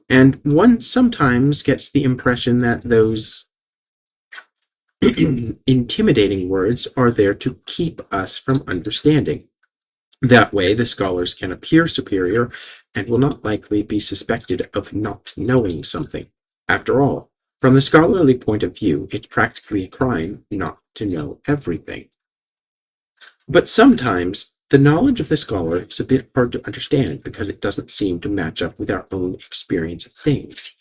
"And one sometimes gets the impression that those intimidating words are there to keep us from understanding. That way, the scholars can appear superior and will not likely be suspected of not knowing something. After all, from the scholarly point of view, it's practically a crime not to know everything. But sometimes the knowledge of the scholar is a bit hard to understand because it doesn't seem to match up with our own experience of things.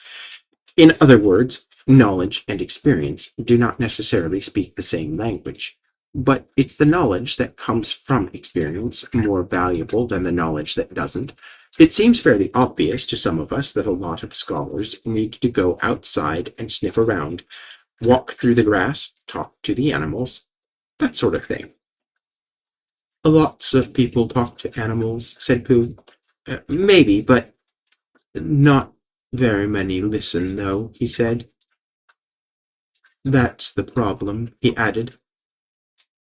In other words, knowledge and experience do not necessarily speak the same language. But it's the knowledge that comes from experience more valuable than the knowledge that doesn't. It seems fairly obvious to some of us that a lot of scholars need to go outside and sniff around, walk through the grass, talk to the animals, that sort of thing. "Lots of people talk to animals," said Pooh. Maybe, but not very many listen, though," he said. "That's the problem," he added.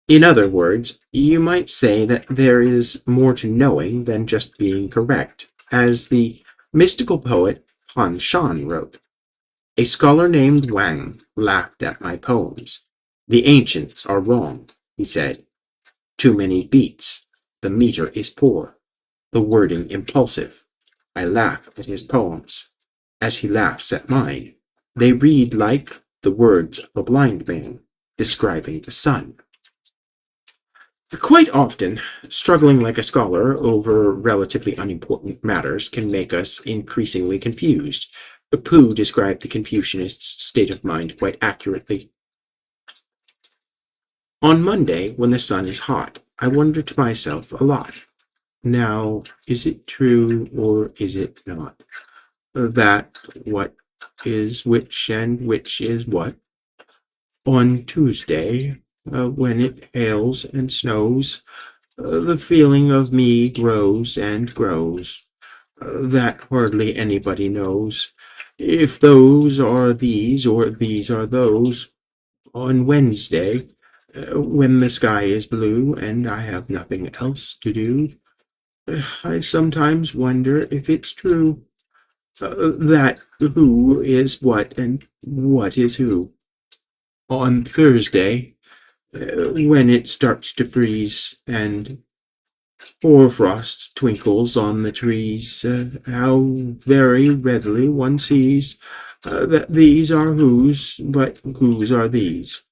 "In other words, you might say that there is more to knowing than just being correct, as the mystical poet Han Shan wrote. A scholar named Wang laughed at my poems. The ancients are wrong, he said. Too many beats. The meter is poor. The wording impulsive. I laugh at his poems, as he laughs at mine. They read like the words of a blind man describing the sun. Quite often, struggling like a scholar over relatively unimportant matters can make us increasingly confused. Pooh described the Confucianist's state of mind quite accurately. On Monday, when the sun is hot, I wonder to myself a lot. Now, is it true or is it not? That what is which and which is what? On Tuesday, when it hails and snows, the feeling of me grows and grows, that hardly anybody knows. If those are these or these are those. On Wednesday, when the sky is blue and I have nothing else to do, I sometimes wonder if it's true that who is what and what is who. On Thursday, when it starts to freeze and hoarfrost twinkles on the trees, how very readily one sees that these are whose, but whose are these.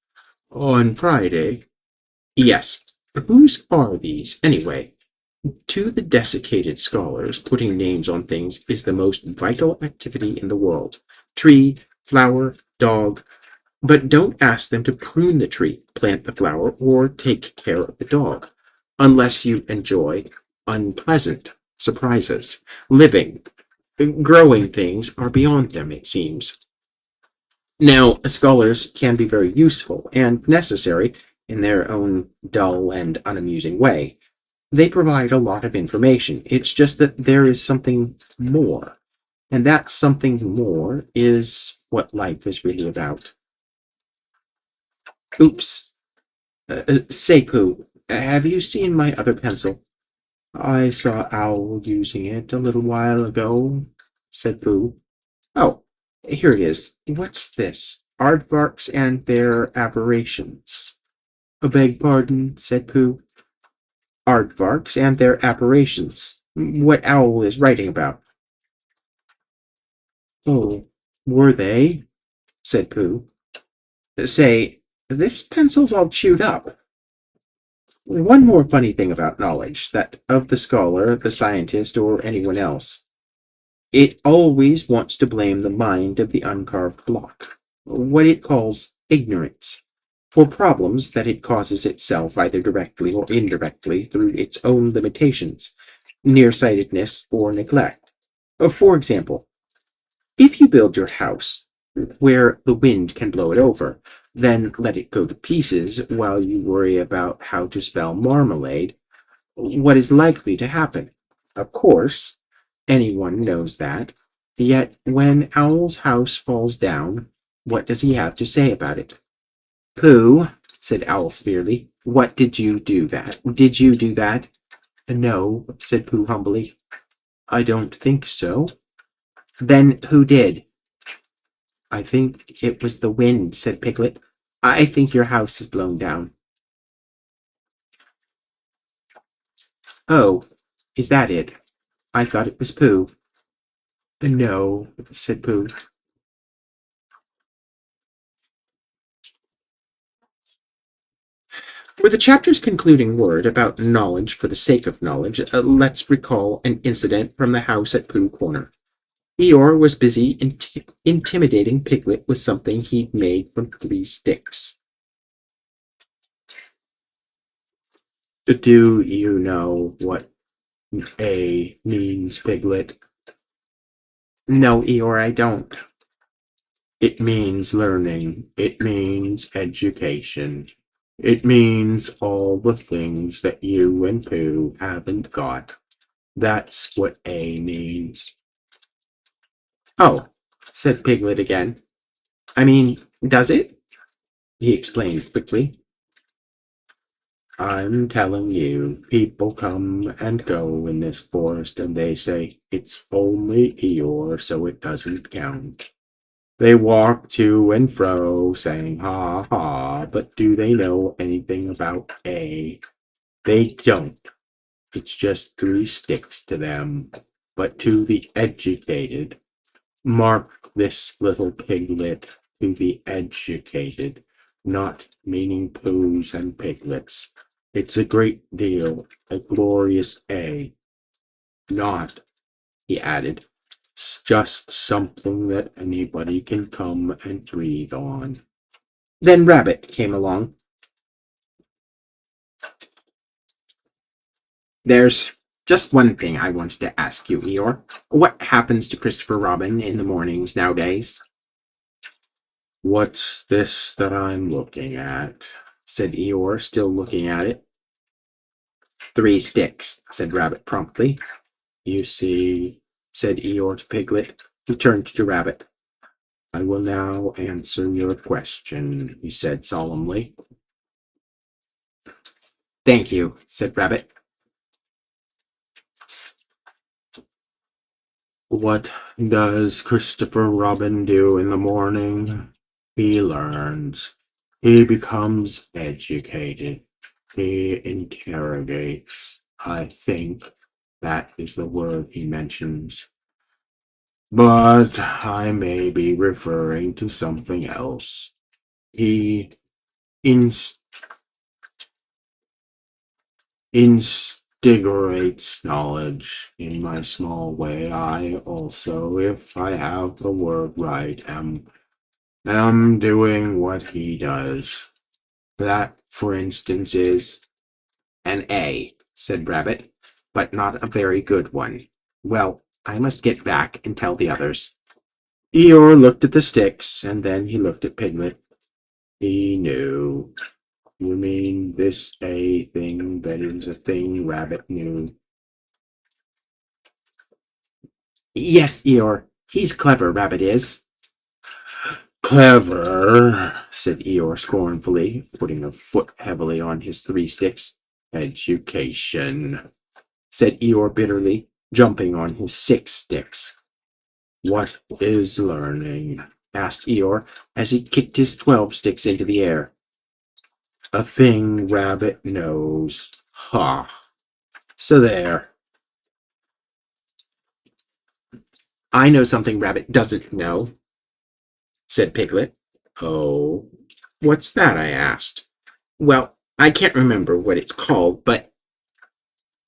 On Friday, yes, whose are these, anyway? To the desiccated scholars, putting names on things is the most vital activity in the world. Tree, flower, dog. But don't ask them to prune the tree, plant the flower, or take care of the dog, unless you enjoy unpleasant surprises. Living, growing things are beyond them, it seems. Now, scholars can be very useful and necessary in their own dull and unamusing way. They provide a lot of information. It's just that there is something more. And that something more is what life is really about. Oops. Say, Pooh, have you seen my other pencil? I saw Owl using it a little while ago, said Pooh. Oh, here it is. What's this? Aardvarks and their aberrations. Beg pardon, said Pooh. Aardvarks and their aberrations. What Owl is writing about. Oh, were they? Said Pooh. Say, this pencil's all chewed up. One more funny thing about knowledge, that of the scholar, the scientist, or anyone else. It always wants to blame the mind of the uncarved block, what it calls ignorance, for problems that it causes itself either directly or indirectly through its own limitations, nearsightedness, or neglect. For example, if you build your house where the wind can blow it over, then let it go to pieces while you worry about how to spell marmalade, what is likely to happen? Of course, anyone knows that. Yet when Owl's house falls down, what does he have to say about it? Pooh, said Owl severely, what did you do that? Did you do that? No, said Pooh humbly. I don't think so. Then who did? I think it was the wind, said Piglet. I think your house is blown down. Oh, is that it? I thought it was Pooh. No, said Pooh. For the chapter's concluding word about knowledge for the sake of knowledge, let's recall an incident from the house at Pooh Corner. Eeyore was busy intimidating Piglet with something he'd made from 3 sticks. Do you know what A means, Piglet? No, Eeyore, I don't. It means learning. It means education. It means all the things that you and Pooh haven't got. That's what A means. Oh, said Piglet again. I mean, does it? He explained quickly. I'm telling you, people come and go in this forest and they say it's only Eeyore, so it doesn't count. They walk to and fro, saying ha ha, but do they know anything about A? They don't. It's just three sticks to them. But to the educated, mark this little piglet, to the educated, not meaning poos and piglets. It's a great deal, a glorious A. Not, he added, just something that anybody can come and breathe on. Then Rabbit came along. There's just one thing I wanted to ask you, Eeyore. What happens to Christopher Robin in the mornings nowadays? What's this that I'm looking at? Said Eeyore, still looking at it. 3 sticks, said Rabbit promptly. You see, said Eeyore to Piglet. He turned to Rabbit. I will now answer your question, he said solemnly. Thank you, said Rabbit. What does Christopher Robin do in the morning? He learns. He becomes educated. He interrogates. I think that is the word he mentions. But I may be referring to something else. He instigates knowledge in my small way. I also, if I have the word right, am doing what he does. That, for instance, is an A, said Rabbit, but not a very good one. Well, I must get back and tell the others. Eeyore looked at the sticks, and then he looked at Piglet. He knew. You mean this A thing that is a thing Rabbit knew? Yes, Eeyore. He's clever, Rabbit is. Clever, said Eeyore scornfully, putting a foot heavily on his 3 sticks. Education, said Eeyore bitterly, jumping on his 6 sticks. What is learning? Asked Eeyore, as he kicked his 12 sticks into the air. A thing Rabbit knows. Ha! So there. I know something Rabbit doesn't know, said Piglet. Oh, what's that? I asked. Well, I can't remember what it's called, but...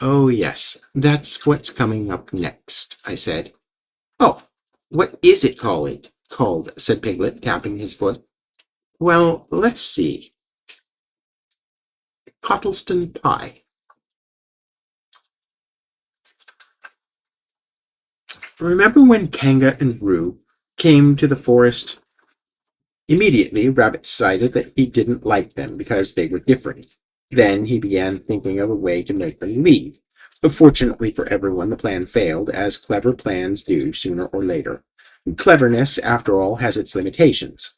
Oh, yes, that's what's coming up next, I said. Oh, what is it called, said Piglet, tapping his foot. Well, let's see. Cottleston pie. Remember when Kanga and Roo came to the forest? Immediately, Rabbit decided that he didn't like them because they were different. Then he began thinking of a way to make them leave. But fortunately for everyone, the plan failed, as clever plans do sooner or later. Cleverness, after all, has its limitations.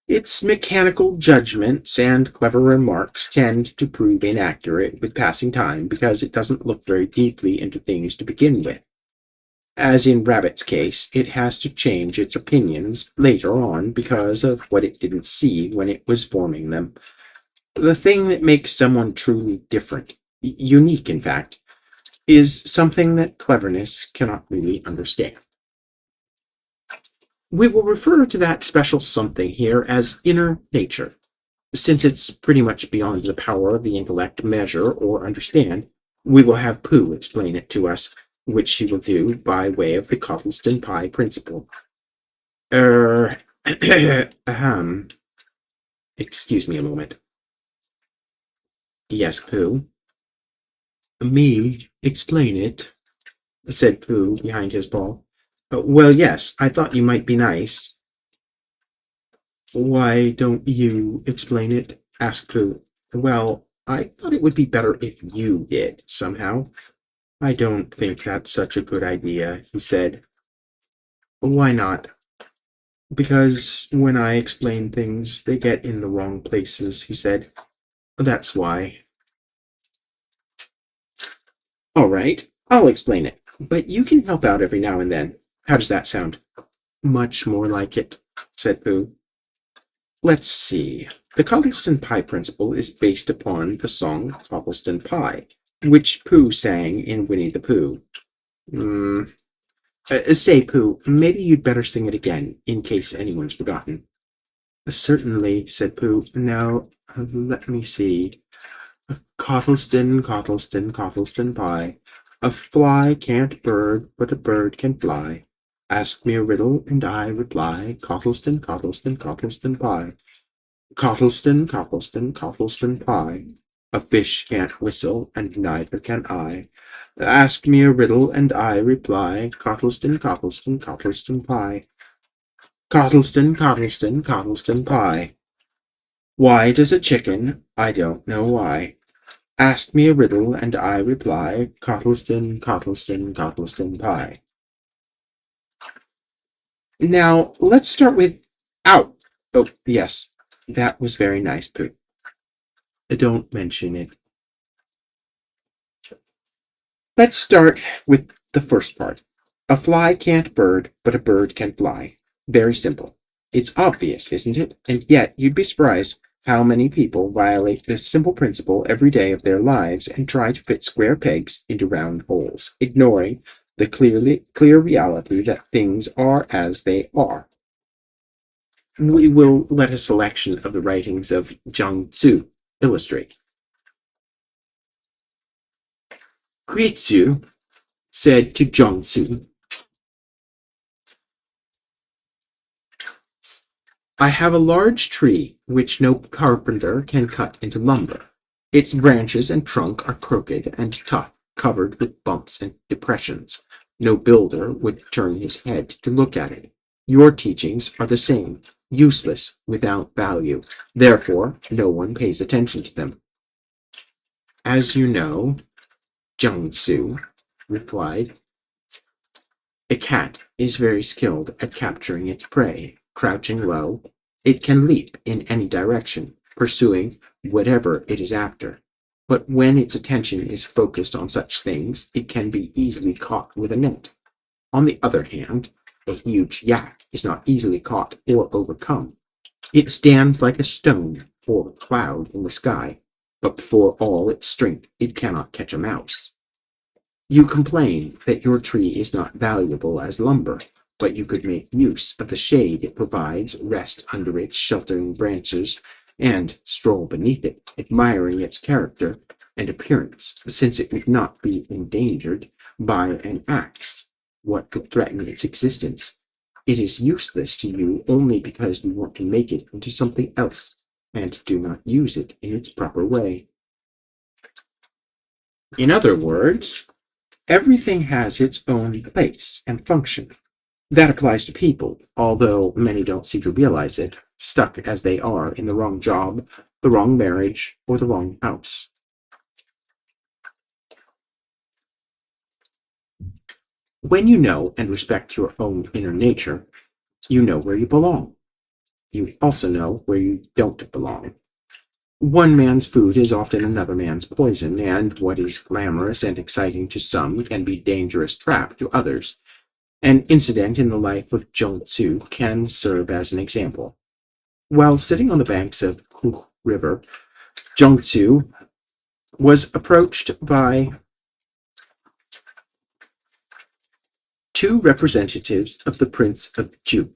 Its mechanical judgments and clever remarks tend to prove inaccurate with passing time because it doesn't look very deeply into things to begin with. As in Rabbit's case, it has to change its opinions later on because of what it didn't see when it was forming them. The thing that makes someone truly different, unique in fact, is something that cleverness cannot really understand. We will refer to that special something here as inner nature. Since it's pretty much beyond the power of the intellect to measure or understand, we will have Pooh explain it to us, which he will do by way of the Cottleston pie principle. Ahem. Excuse me a moment. Yes, Pooh. Me explain it, said Pooh behind his ball. Well, yes, I thought you might be nice. Why don't you explain it? Asked Pooh. Well, I thought it would be better if you did, somehow. I don't think that's such a good idea, he said. Why not? Because when I explain things, they get in the wrong places, he said. That's why. All right, I'll explain it, but you can help out every now and then. How does that sound? Much more like it, said Pooh. Let's see. The Cobblestone Pie principle is based upon the song Cobblestone Pie, which Pooh sang in Winnie the Pooh. Say, Pooh, maybe you'd better sing it again, in case anyone's forgotten. Certainly, said Pooh. Now, let me see. Cottleston, Cottleston, Cottleston Pie. A fly can't bird, but a bird can fly. Ask me a riddle, and I reply. Cottleston, Cottleston, Cottleston Pie. Cottleston, Cottleston, Cottleston Pie. A fish can't whistle, and neither can I. Ask me a riddle, and I reply. Cottleston, Cottleston, Cottleston Pie. Cottleston, Cottleston, Cottleston Pie. Why does a chicken? I don't know why. Ask me a riddle, and I reply. Cottleston, Cottleston, Cottleston Pie. Now, let's start with out. Oh, yes, that was very nice, Pooh. Don't mention it. Let's start with the first part. A fly can't bird, but a bird can fly. Very simple. It's obvious, isn't it? And yet, you'd be surprised how many people violate this simple principle every day of their lives and try to fit square pegs into round holes, ignoring the clear reality that things are as they are. We will let a selection of the writings of Zhang Tzu illustrate. Guizhu said to Zhang Tzu, I have a large tree which no carpenter can cut into lumber. Its branches and trunk are crooked and tough, covered with bumps and depressions. No builder would turn his head to look at it. Your teachings are the same, useless, without value. Therefore, no one pays attention to them. As you know, Zhang Tzu replied, a cat is very skilled at capturing its prey. Crouching low, it can leap in any direction, pursuing whatever it is after. But when its attention is focused on such things, it can be easily caught with a net. On the other hand, a huge yak is not easily caught or overcome. It stands like a stone or a cloud in the sky, but before all its strength, it cannot catch a mouse. You complain that your tree is not valuable as lumber, but you could make use of the shade it provides, rest under its sheltering branches, and stroll beneath it, admiring its character and appearance, since it would not be endangered by an axe. What could threaten its existence? It is useless to you only because you want to make it into something else, and do not use it in its proper way. In other words, everything has its own place and function. That applies to people, although many don't seem to realize it, stuck as they are in the wrong job, the wrong marriage, or the wrong house. When you know and respect your own inner nature, you know where you belong. You also know where you don't belong. One man's food is often another man's poison, and what is glamorous and exciting to some can be dangerous trap to others. An incident in the life of Zhang Tzu can serve as an example. While sitting on the banks of Pooh River, Zhang Tzu was approached by two representatives of the Prince of Chu,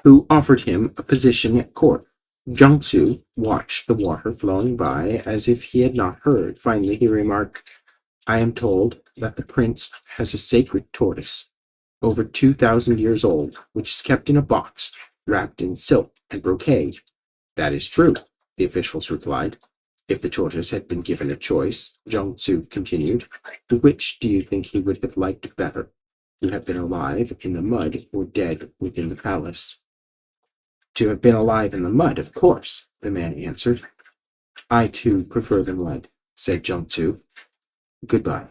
who offered him a position at court. Zhang Tzu watched the water flowing by as if he had not heard. Finally, he remarked, I am told that the prince has a sacred tortoise, over 2,000 years old, which is kept in a box, wrapped in silk and brocade. That is true, the officials replied. If the tortoise had been given a choice, Zhang Tzu continued, which do you think he would have liked better? To have been alive in the mud or dead within the palace? To have been alive in the mud, of course, the man answered. I too prefer the mud, said Zhang Tzu. Goodbye.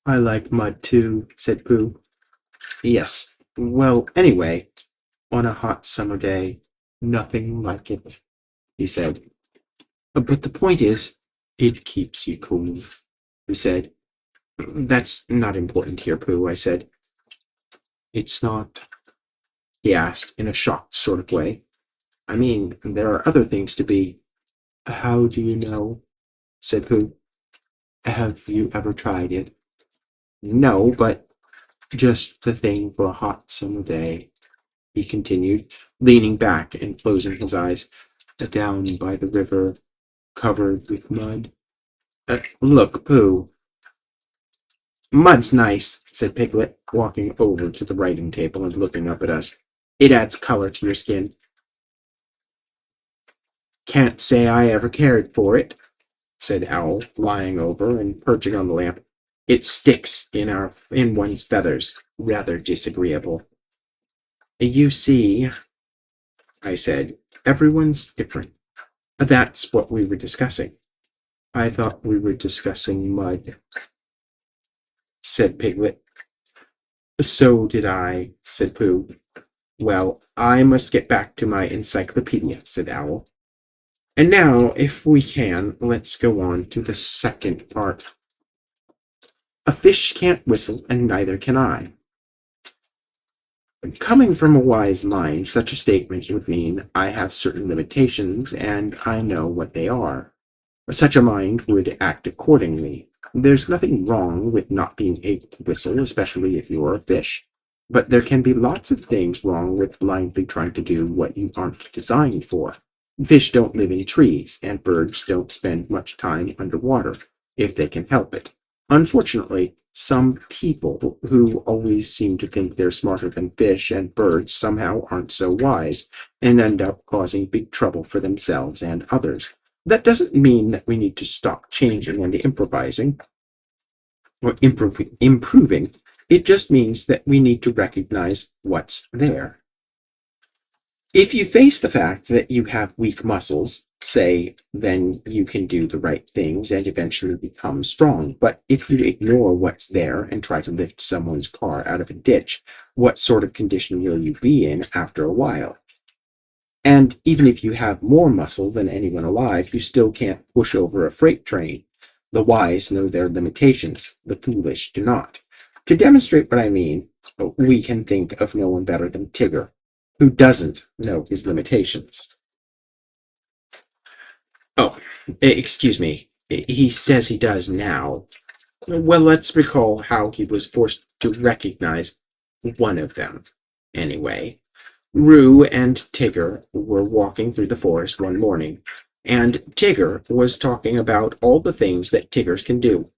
I like mud too, said Pooh. Yes, well, anyway, on a hot summer day, nothing like it, he said. But the point is, it keeps you cool, he said. That's not important here, Pooh, I said. It's not. he asked in a shocked sort of way. I mean, there are other things to be. How do you know? Said Pooh. Have you ever tried it? No, but just the thing for a hot summer day, he continued, leaning back and closing his eyes. Down by the river, covered with mud. Look, Pooh. Mud's nice, said Piglet, walking over to the writing table and looking up at us. It adds color to your skin. Can't say I ever cared for it, said Owl, lying over and perching on the lamp. It sticks in one's feathers. Rather disagreeable. You see, I said, everyone's different. That's what we were discussing. I thought we were discussing mud, said Piglet. So did I, said Pooh. Well, I must get back to my encyclopedia, said Owl. And now, if we can, let's go on to the second part. A fish can't whistle, and neither can I. Coming from a wise mind, such a statement would mean I have certain limitations, and I know what they are. Such a mind would act accordingly. There's nothing wrong with not being able to whistle, especially if you're a fish. But there can be lots of things wrong with blindly trying to do what you aren't designed for. Fish don't live in trees, and birds don't spend much time underwater, if they can help it. Unfortunately, some people who always seem to think they're smarter than fish and birds somehow aren't so wise, and end up causing big trouble for themselves and others. That doesn't mean that we need to stop changing and improvising or improving. It just means that we need to recognize what's there. If you face the fact that you have weak muscles, say, then you can do the right things and eventually become strong. But if you ignore what's there and try to lift someone's car out of a ditch, what sort of condition will you be in after a while? And even if you have more muscle than anyone alive, you still can't push over a freight train. The wise know their limitations, the foolish do not. To demonstrate what I mean, we can think of no one better than Tigger, who doesn't know his limitations. Oh, excuse me. He says he does now. Well, let's recall how he was forced to recognize one of them. Anyway, Roo and Tigger were walking through the forest one morning, and Tigger was talking about all the things that Tiggers can do.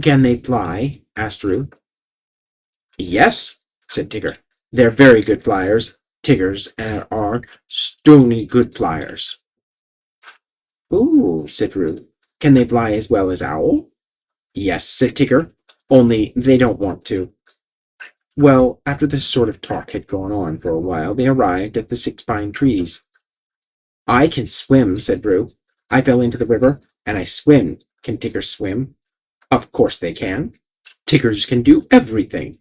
Can they fly? Asked Roo. Yes, said Tigger. They're very good flyers. Tiggers are stony good flyers. Ooh, said Roo. Can they fly as well as Owl? Yes, said Tigger. Only they don't want to. Well, after this sort of talk had gone on for a while, they arrived at the 6 pine trees. I can swim, said Roo. I fell into the river, and I swim. Can Tiggers swim? Of course they can. Tiggers can do everything.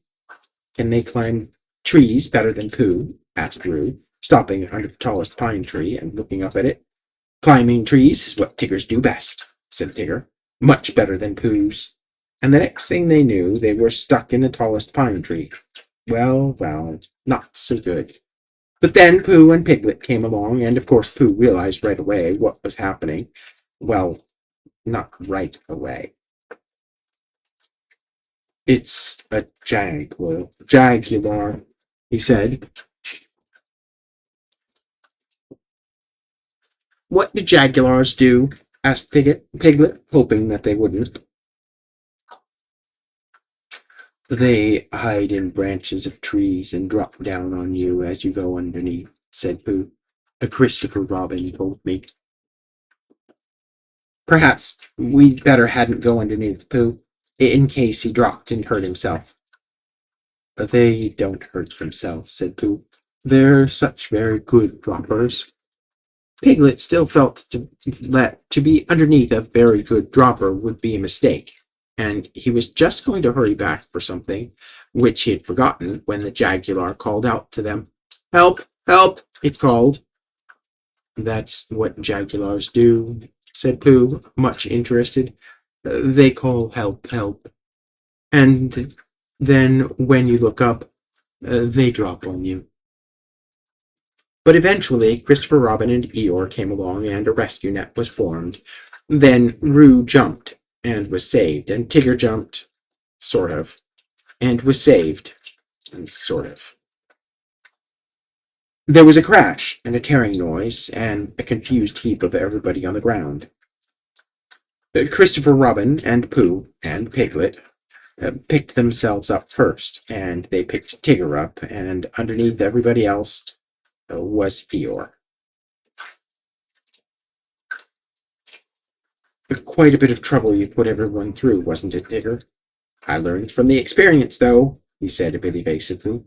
Can they climb trees better than Pooh? Asked Roo, stopping under the tallest pine tree and looking up at it. Climbing trees is what Tiggers do best, said Tigger. Much better than Pooh's. And the next thing they knew, they were stuck in the tallest pine tree. Well, not so good. But then Pooh and Piglet came along, and of course Pooh realized right away what was happening. Well, not right away. It's a jaguar, he said. What do jaguars do? Asked Piglet, hoping that they wouldn't. They hide in branches of trees and drop down on you as you go underneath, said Pooh. A Christopher Robin told me. Perhaps we'd better hadn't go underneath Pooh, in case he dropped and hurt himself. They don't hurt themselves, said Pooh. They're such very good droppers. Piglet still felt to be underneath a very good dropper would be a mistake, and he was just going to hurry back for something which he had forgotten when the jaguar called out to them. Help! Help! It called. That's what jaguars do, said Pooh, much interested. They call help, help. And then when you look up, They drop on you. But eventually, Christopher Robin and Eeyore came along and a rescue net was formed. Then Roo jumped and was saved, and Tigger jumped, sort of, and was saved, sort of. There was a crash and a tearing noise and a confused heap of everybody on the ground. Christopher Robin and Pooh and Piglet picked themselves up first, and they picked Tigger up, and underneath everybody else was Eeyore. Quite a bit of trouble you put everyone through, wasn't it, Tigger? I learned from the experience, though, he said a bit evasively.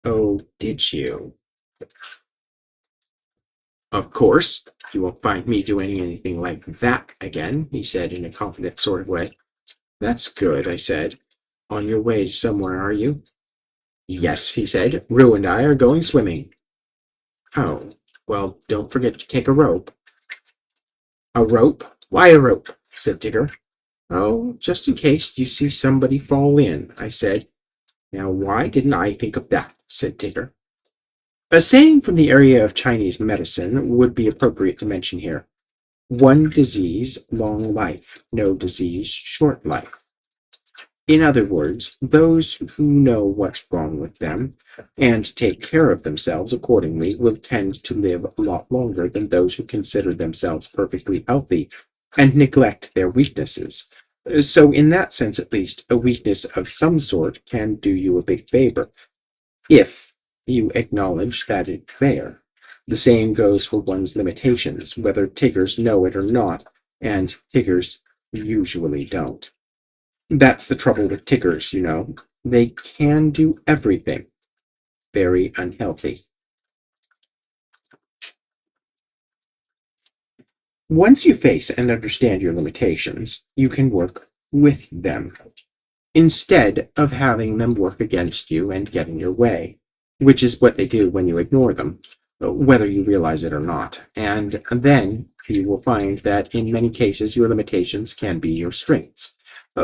Oh, did you? Of course, you won't find me doing anything like that again, he said in a confident sort of way. That's good, I said. On your way somewhere, are you? Yes, he said. Roo and I are going swimming. Oh, well, don't forget to take a rope. A rope? Why a rope? Said Tigger. Oh, just in case you see somebody fall in, I said. Now, why didn't I think of that? Said Tigger. A saying from the area of Chinese medicine would be appropriate to mention here. One disease, long life. No disease, short life. In other words, those who know what's wrong with them and take care of themselves accordingly will tend to live a lot longer than those who consider themselves perfectly healthy and neglect their weaknesses. So in that sense, at least, a weakness of some sort can do you a big favor, if you acknowledge that it's there. The same goes for one's limitations, whether Tiggers know it or not, and Tiggers usually don't. That's the trouble with Tiggers, you know. They can do everything. Very unhealthy. Once you face and understand your limitations, you can work with them, instead of having them work against you and get in your way, which is what they do when you ignore them, whether you realize it or not. And then you will find that in many cases your limitations can be your strengths.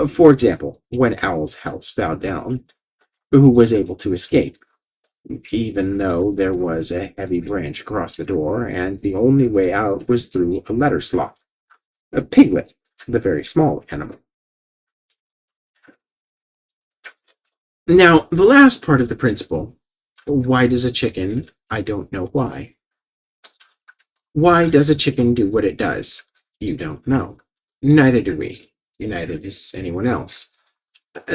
For example, when Owl's house fell down, who was able to escape, even though there was a heavy branch across the door, and the only way out was through a letter slot. A Piglet, the very small animal. Now, the last part of the principle, why does a chicken, I don't know why. Why does a chicken do what it does? You don't know. Neither do we. Neither does anyone else.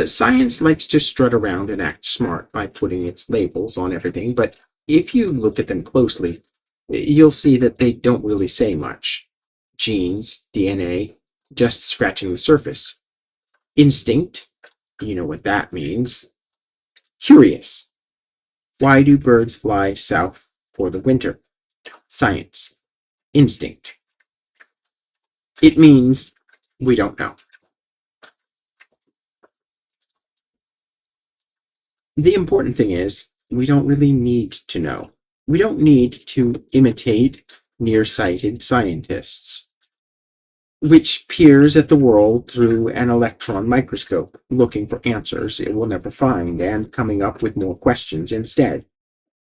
Science likes to strut around and act smart by putting its labels on everything, but if you look at them closely, you'll see that they don't really say much. Genes, DNA, just scratching the surface. Instinct, you know what that means. Curious. Why do birds fly south for the winter? Science. Instinct. It means we don't know. The important thing is, we don't really need to know. We don't need to imitate nearsighted scientists, which peers at the world through an electron microscope, looking for answers it will never find and coming up with more questions instead.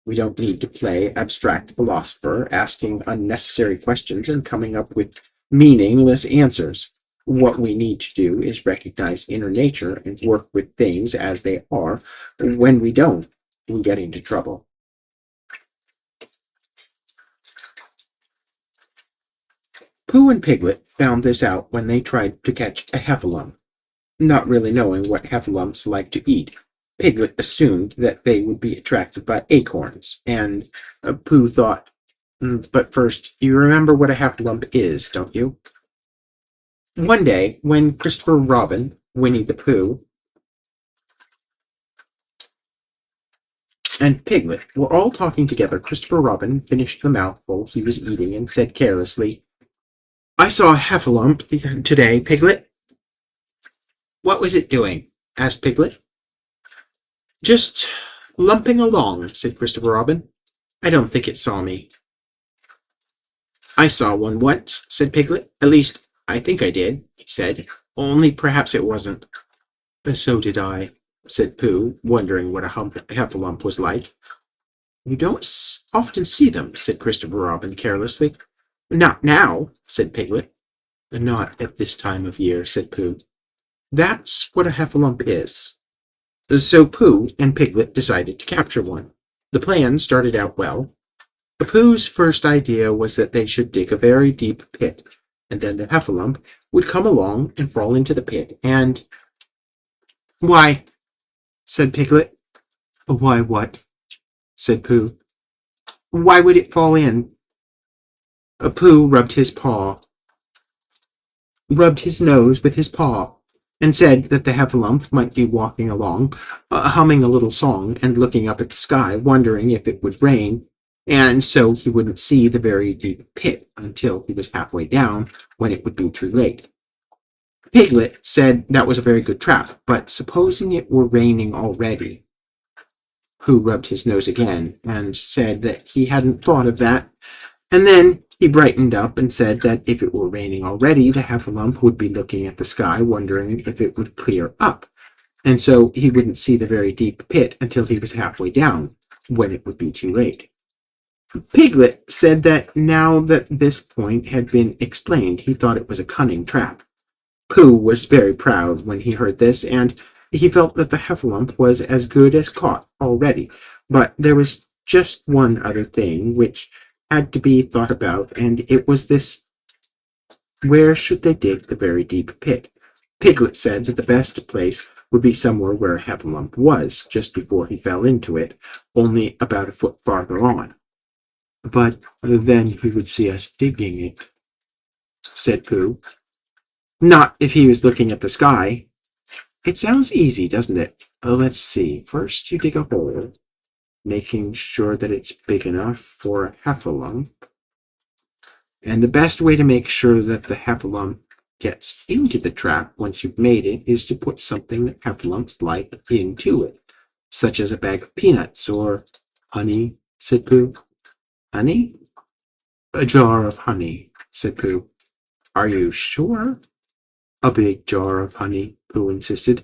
We don't need to play abstract philosopher, asking unnecessary questions and coming up with meaningless answers. What we need to do is recognize inner nature and work with things as they are. When we don't, we get into trouble. Pooh and Piglet found this out when they tried to catch a heffalump. Not really knowing what heffalumps like to eat, Piglet assumed that they would be attracted by acorns, and Pooh thought, but first, you remember what a heffalump is, don't you? One day, when Christopher Robin, Winnie the Pooh, and Piglet were all talking together, Christopher Robin finished the mouthful he was eating and said carelessly, I saw a heffalump today, Piglet. What was it doing? Asked Piglet. Just lumping along, said Christopher Robin. I don't think it saw me. I saw one once, said Piglet. At least, I think I did, he said. Only perhaps it wasn't. So did I, said Pooh, wondering what a heffalump was like. You don't often see them, said Christopher Robin carelessly. Not now, said Piglet. Not at this time of year, said Pooh. That's what a heffalump is. So Pooh and Piglet decided to capture one. The plan started out well. Pooh's first idea was that they should dig a very deep pit, and then the heffalump would come along and fall into the pit, and... Why, said Piglet. Why what? Said Pooh. Why would it fall in? Pooh rubbed his nose with his paw, and said that the heffalump might be walking along, humming a little song and looking up at the sky, wondering if it would rain, and so he wouldn't see the very deep pit until he was halfway down, when it would be too late. Piglet said that was a very good trap, but supposing it were raining already? Pooh rubbed his nose again, and said that he hadn't thought of that, and then he brightened up and said that if it were raining already, the heffalump would be looking at the sky, wondering if it would clear up, and so he wouldn't see the very deep pit until he was halfway down, when it would be too late. Piglet said that now that this point had been explained, he thought it was a cunning trap. Pooh was very proud when he heard this, and he felt that the heffalump was as good as caught already, but there was just one other thing which had to be thought about, and it was this: where should they dig the very deep pit? Piglet said that the best place would be somewhere where heffalump was, just before he fell into it, only about a foot farther on. But then he would see us digging it, said Pooh. Not if he was looking at the sky. It sounds easy, doesn't it? Let's see. First you dig a hole, making sure that it's big enough for a heffalump. And the best way to make sure that the heffalump gets into the trap once you've made it is to put something that heffalumps like into it, such as a bag of peanuts or honey, said Pooh. Honey? A jar of honey, said Pooh. Are you sure? A big jar of honey, Pooh insisted.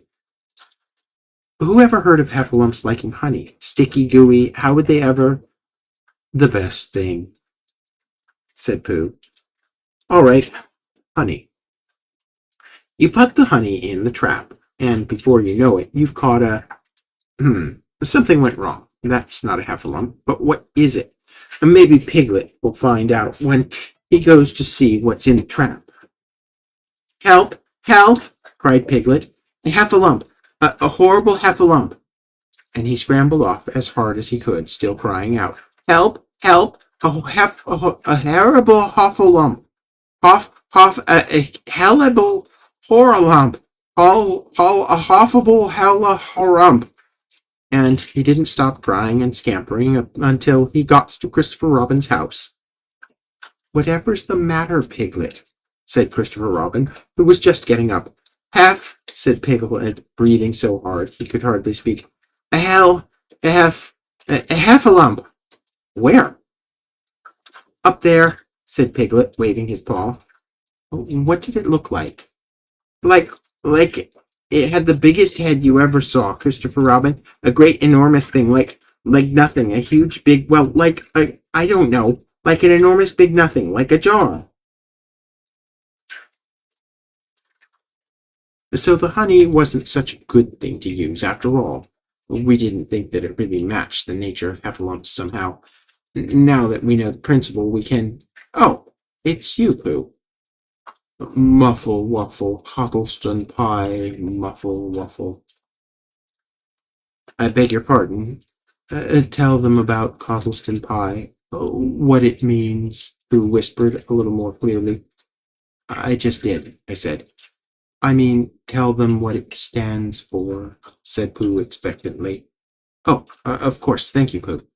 Who ever heard of heffalumps liking honey? Sticky, gooey, how would they ever? The best thing, said Pooh. All right, honey. You put the honey in the trap, and before you know it, you've caught a... something went wrong. That's not a heffalump, but what is it? Maybe Piglet will find out when he goes to see what's in the trap. Help! Help! Cried Piglet. A heffalump! A horrible heffalump! And he scrambled off as hard as he could, still crying out, Help! Help! A horrible heffalump! A hellable horralump! A hoffable hella horrump! And he didn't stop crying and scampering until he got to Christopher Robin's house. Whatever's the matter, Piglet? Said Christopher Robin, who was just getting up. Said Piglet, breathing so hard he could hardly speak. A heffalump. Where? Up there, said Piglet, waving his paw. What did it look like? Like it had the biggest head you ever saw, Christopher Robin. A great enormous thing, like nothing. A huge big, well, I don't know, like an enormous big nothing, like a jar. So the honey wasn't such a good thing to use after all. We didn't think that it really matched the nature of heffalumps somehow. Now that we know the principle, we can... Oh, it's you, Pooh. Muffle, waffle, cottleston pie, muffle, waffle. I beg your pardon. Tell them about cottleston pie. What it means, Pooh whispered a little more clearly. I just did, I said. I mean, tell them what it stands for, said Pooh expectantly. Oh, of course, thank you, Pooh.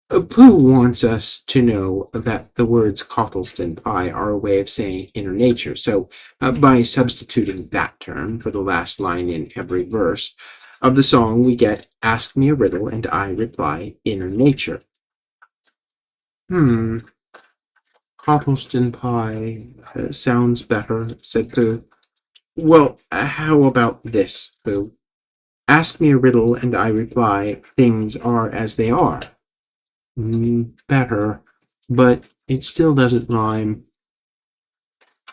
Pooh wants us to know that the words Cottleston pie are a way of saying inner nature, so by substituting that term for the last line in every verse of the song, we get Ask me a riddle and I reply inner nature. Cottleston pie sounds better, said Pooh. Well, how about this, Pooh? Ask me a riddle and I reply, things are as they are. Better, but it still doesn't rhyme.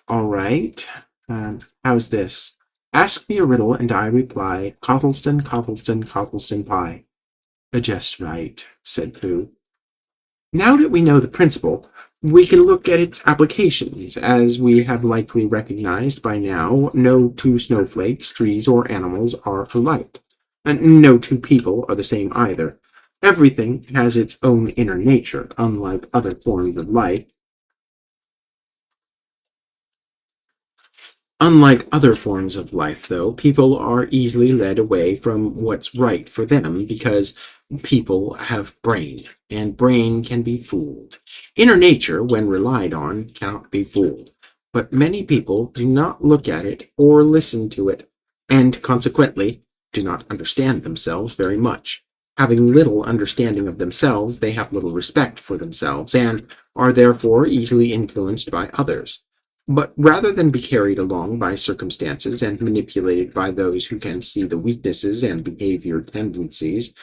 All right. How's this? Ask me a riddle and I reply, Cottleston, Cottleston, Cottleston pie. Just right, said Pooh. Now that we know the principle, we can look at its applications. As we have likely recognized by now, no two snowflakes, trees, or animals are alike. And no two people are the same either. Everything has its own inner nature, unlike other forms of life. Unlike other forms of life, though, people are easily led away from what's right for them because people have brain, and brain can be fooled. Inner nature, when relied on, cannot be fooled. But many people do not look at it or listen to it, and consequently do not understand themselves very much. Having little understanding of themselves, they have little respect for themselves, and are therefore easily influenced by others. But rather than be carried along by circumstances and manipulated by those who can see the weaknesses and behavior tendencies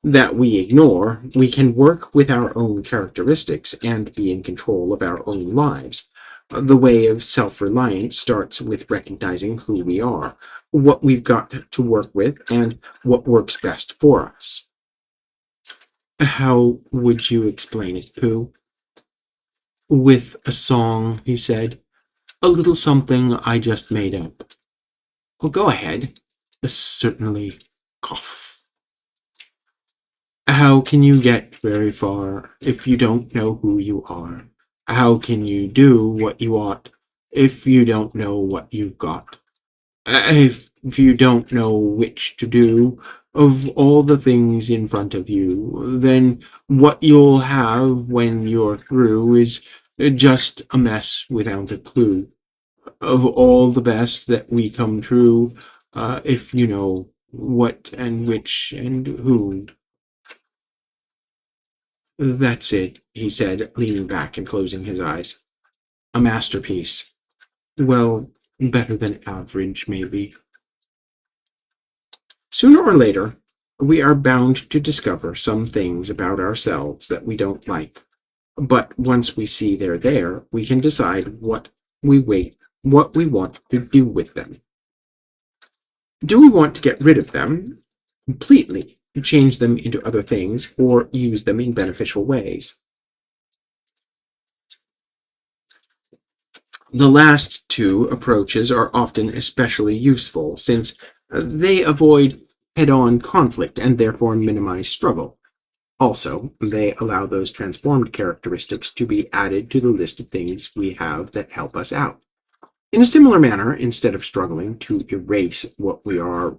that we ignore, we can work with our own characteristics and be in control of our own lives. The way of self-reliance starts with recognizing who we are, what we've got to work with, and what works best for us. How would you explain it, Pooh? With a song, he said. A little something I just made up. Well, go ahead. Certainly. Cough. How can you get very far if you don't know who you are? How can you do what you ought if you don't know what you've got? If you don't know which to do of all the things in front of you, then what you'll have when you're through is just a mess without a clue. Of all the best that we come true, if you know what and which and who. That's it, he said, leaning back and closing his eyes. A masterpiece. Well, better than average, maybe. Sooner or later, we are bound to discover some things about ourselves that we don't like. But once we see they're there, we can decide what we want to do with them. Do we want to get rid of them completely, change them into other things, or use them in beneficial ways? The last two approaches are often especially useful since they avoid head-on conflict and therefore minimize struggle. Also, they allow those transformed characteristics to be added to the list of things we have that help us out. In a similar manner, instead of struggling to erase what we are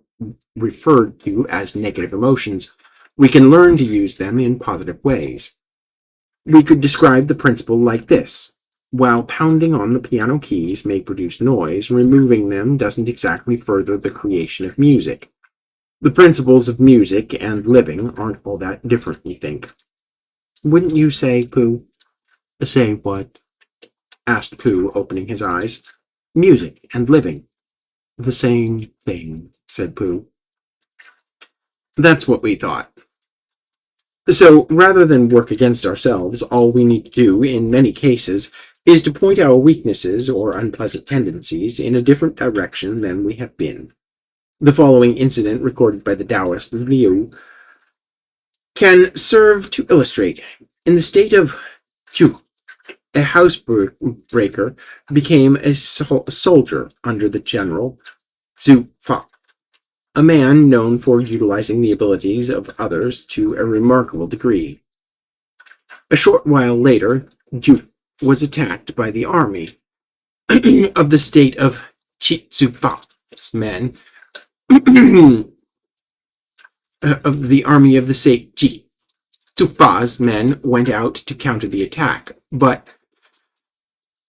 referred to as negative emotions, we can learn to use them in positive ways. We could describe the principle like this. While pounding on the piano keys may produce noise, removing them doesn't exactly further the creation of music. The principles of music and living aren't all that different, we think. Wouldn't you say, Pooh? Say what? Asked Pooh, opening his eyes. Music and living. The same thing, said Pooh. That's what we thought. So, rather than work against ourselves, all we need to do, in many cases, is to point our weaknesses or unpleasant tendencies in a different direction than we have been. The following incident, recorded by the Taoist Liu, can serve to illustrate. In the state of Chu, a housebreaker became a soldier under the general Zhu Fa, a man known for utilizing the abilities of others to a remarkable degree. A short while later, Zhu was attacked by the army of the state of Fa's men, of the army of the state Fa's men went out to counter the attack, but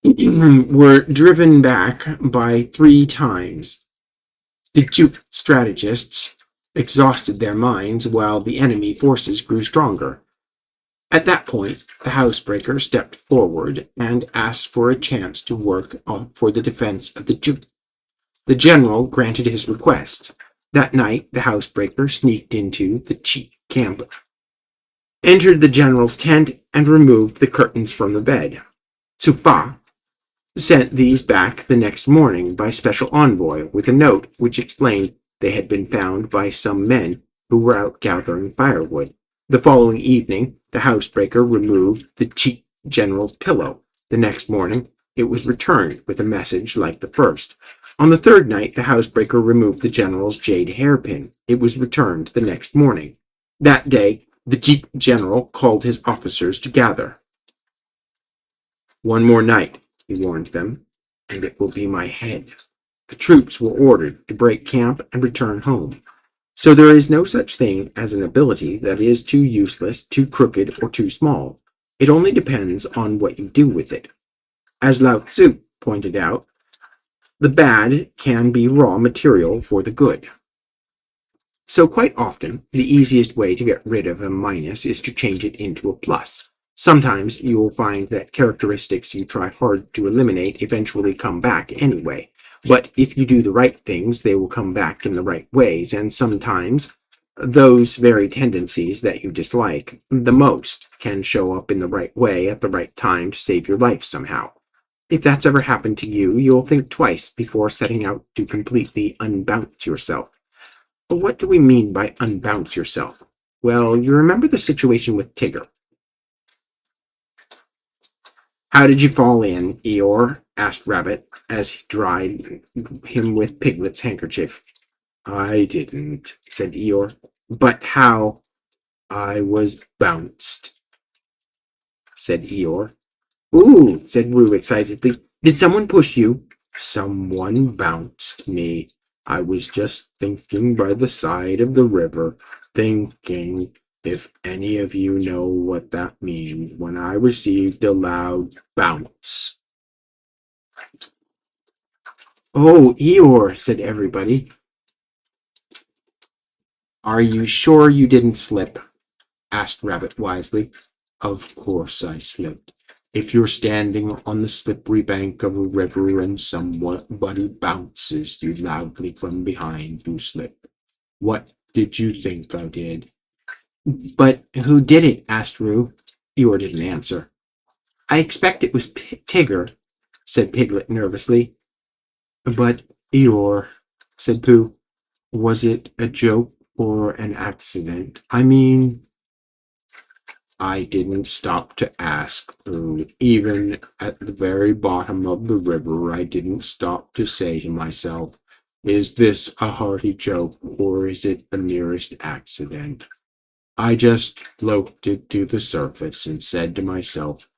were driven back by 3 times. The Juke strategists exhausted their minds while the enemy forces grew stronger. At that point, the housebreaker stepped forward and asked for a chance to work for the defense of the Juke. The general granted his request, That night, the housebreaker sneaked into the cheap camp, entered the general's tent, and removed the curtains from the bed. Sufa sent these back the next morning by special envoy with a note which explained they had been found by some men who were out gathering firewood. The following evening, the housebreaker removed the cheap general's pillow. The next morning, it was returned with a message like the first. On the third night, the housebreaker removed the general's jade hairpin. It was returned the next morning. That day, the cheap general called his officers to gather. "One more night," he warned them, "and it will be my head." The troops were ordered to break camp and return home. So there is no such thing as an ability that is too useless, too crooked, or too small. It only depends on what you do with it. As Lao Tzu pointed out, the bad can be raw material for the good. So quite often, the easiest way to get rid of a minus is to change it into a plus. Sometimes you will find that characteristics you try hard to eliminate eventually come back anyway. But if you do the right things, they will come back in the right ways, and sometimes those very tendencies that you dislike the most can show up in the right way at the right time to save your life somehow. If that's ever happened to you, you'll think twice before setting out to completely unbounce yourself. But what do we mean by unbounce yourself? Well, you remember the situation with Tigger. "How did you fall in, Eeyore?" asked Rabbit, as he dried him with Piglet's handkerchief. "I didn't," said Eeyore. "But how?" "I was bounced," said Eeyore. "Ooh," said Roo excitedly. "Did someone push you?" "Someone bounced me. I was just thinking by the side of the river, thinking, if any of you know what that means, when I received a loud bounce." "Oh, Eeyore," said everybody. "Are you sure you didn't slip?" asked Rabbit wisely. "Of course I slipped. If you're standing on the slippery bank of a river and somebody bounces you loudly from behind, you slip. What did you think I did?" "But who did it?" asked Roo. Eeyore didn't answer. "I expect it was Tigger," said Piglet nervously. "But, Eeyore," said Pooh, "was it a joke or an accident? I mean—" "I didn't stop to ask, Pooh. Even at the very bottom of the river, I didn't stop to say to myself, is this a hearty joke, or is it the merest accident? I just floated to the surface and said to myself,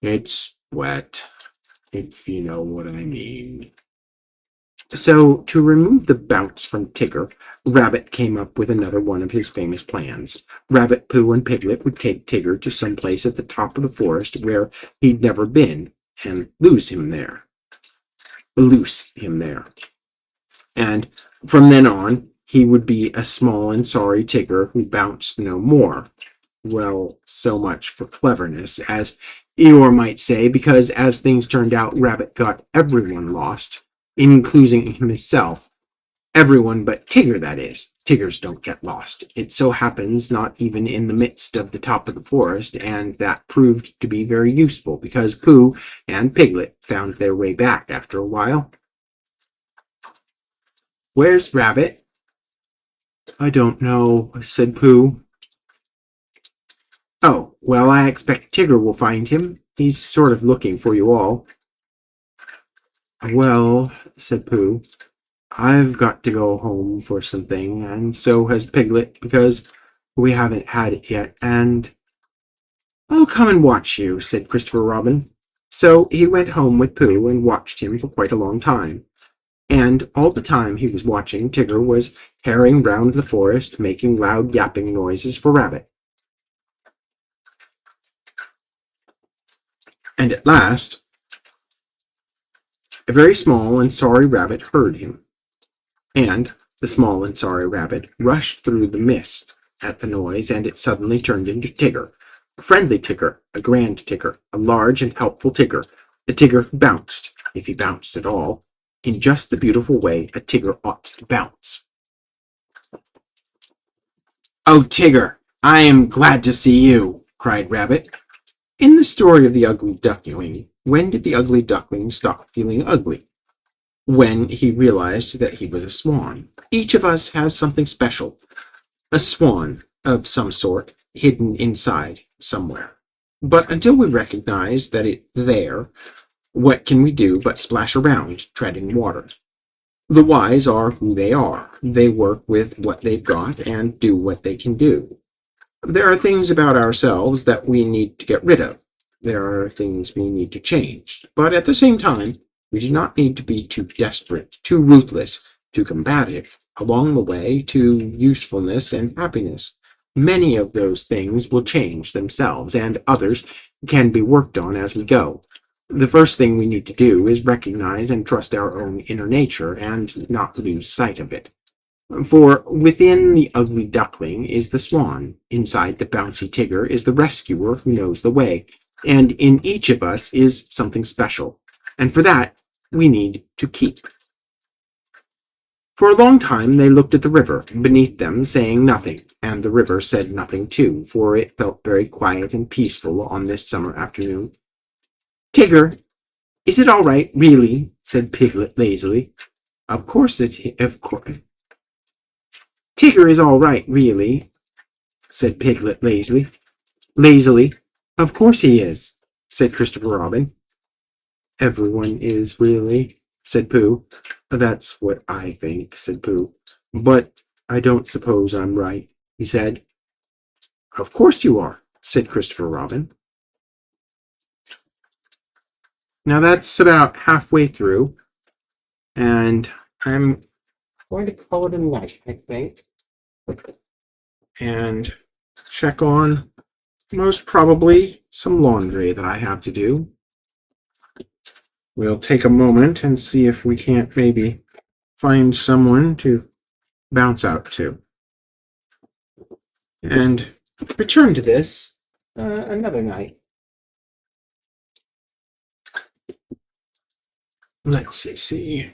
it's wet, if you know what I mean." So, to remove the bounce from Tigger, Rabbit came up with another one of his famous plans. Rabbit, Pooh, and Piglet would take Tigger to some place at the top of the forest where he'd never been, and loose him there. And from then on, he would be a small and sorry Tigger who bounced no more. Well, so much for cleverness, as Eeyore might say, because as things turned out, Rabbit got everyone lost, including himself. Everyone but Tigger, that is. Tiggers don't get lost. It so happens not even in the midst of the top of the forest, and that proved to be very useful, because Pooh and Piglet found their way back after a while. "Where's Rabbit?" "I don't know," said Pooh. "Oh, well, I expect Tigger will find him. He's sort of looking for you all." "Well," said Pooh, "I've got to go home for something, and so has Piglet, because we haven't had it yet, and—" "I'll come and watch you," said Christopher Robin. So he went home with Pooh and watched him for quite a long time. And all the time he was watching, Tigger was tearing round the forest, making loud yapping noises for Rabbit. And at last, a very small and sorry rabbit heard him, and the small and sorry rabbit rushed through the mist at the noise, and it suddenly turned into Tigger, a friendly Tigger, a grand Tigger, a large and helpful Tigger, a Tigger who bounced, if he bounced at all, in just the beautiful way a Tigger ought to bounce. Oh, Tigger, I am glad to see you, cried Rabbit. In the story of the ugly duckling, when did the ugly duckling stop feeling ugly? When he realized that he was a swan. Each of us has something special, a swan of some sort, hidden inside somewhere. But until we recognize that it's there, what can we do but splash around, treading water? The wise are who they are. They work with what they've got and do what they can do. There are things about ourselves that we need to get rid of. There are things we need to change. But at the same time, we do not need to be too desperate, too ruthless, too combative. Along the way to usefulness and happiness, many of those things will change themselves, and others can be worked on as we go. The first thing we need to do is recognize and trust our own inner nature and not lose sight of it. For within the ugly duckling is the swan, inside the bouncy tigger is the rescuer who knows the way, and in each of us is something special, and for that we need to keep. For a long time they looked at the river beneath them, saying nothing, and the river said nothing too, for it felt very quiet and peaceful on this summer afternoon. Tigger, is it all right, really? Said Piglet lazily. Of course. Tigger is all right, really, said Piglet lazily. Lazily. Of course he is, said Christopher Robin. Everyone is, really, said Pooh. That's what I think, said Pooh. But I don't suppose I'm right, he said. Of course you are, said Christopher Robin. Now that's about halfway through, and I'm going to call it a night, I think, and check on most probably some laundry that I have to do. We'll take a moment and see if we can't maybe find someone to bounce out to, and return to this another night. Let's see.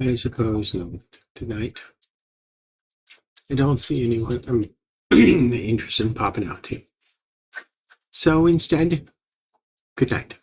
I suppose not tonight. I don't see anyone I'm interested in popping out to. So instead, good night.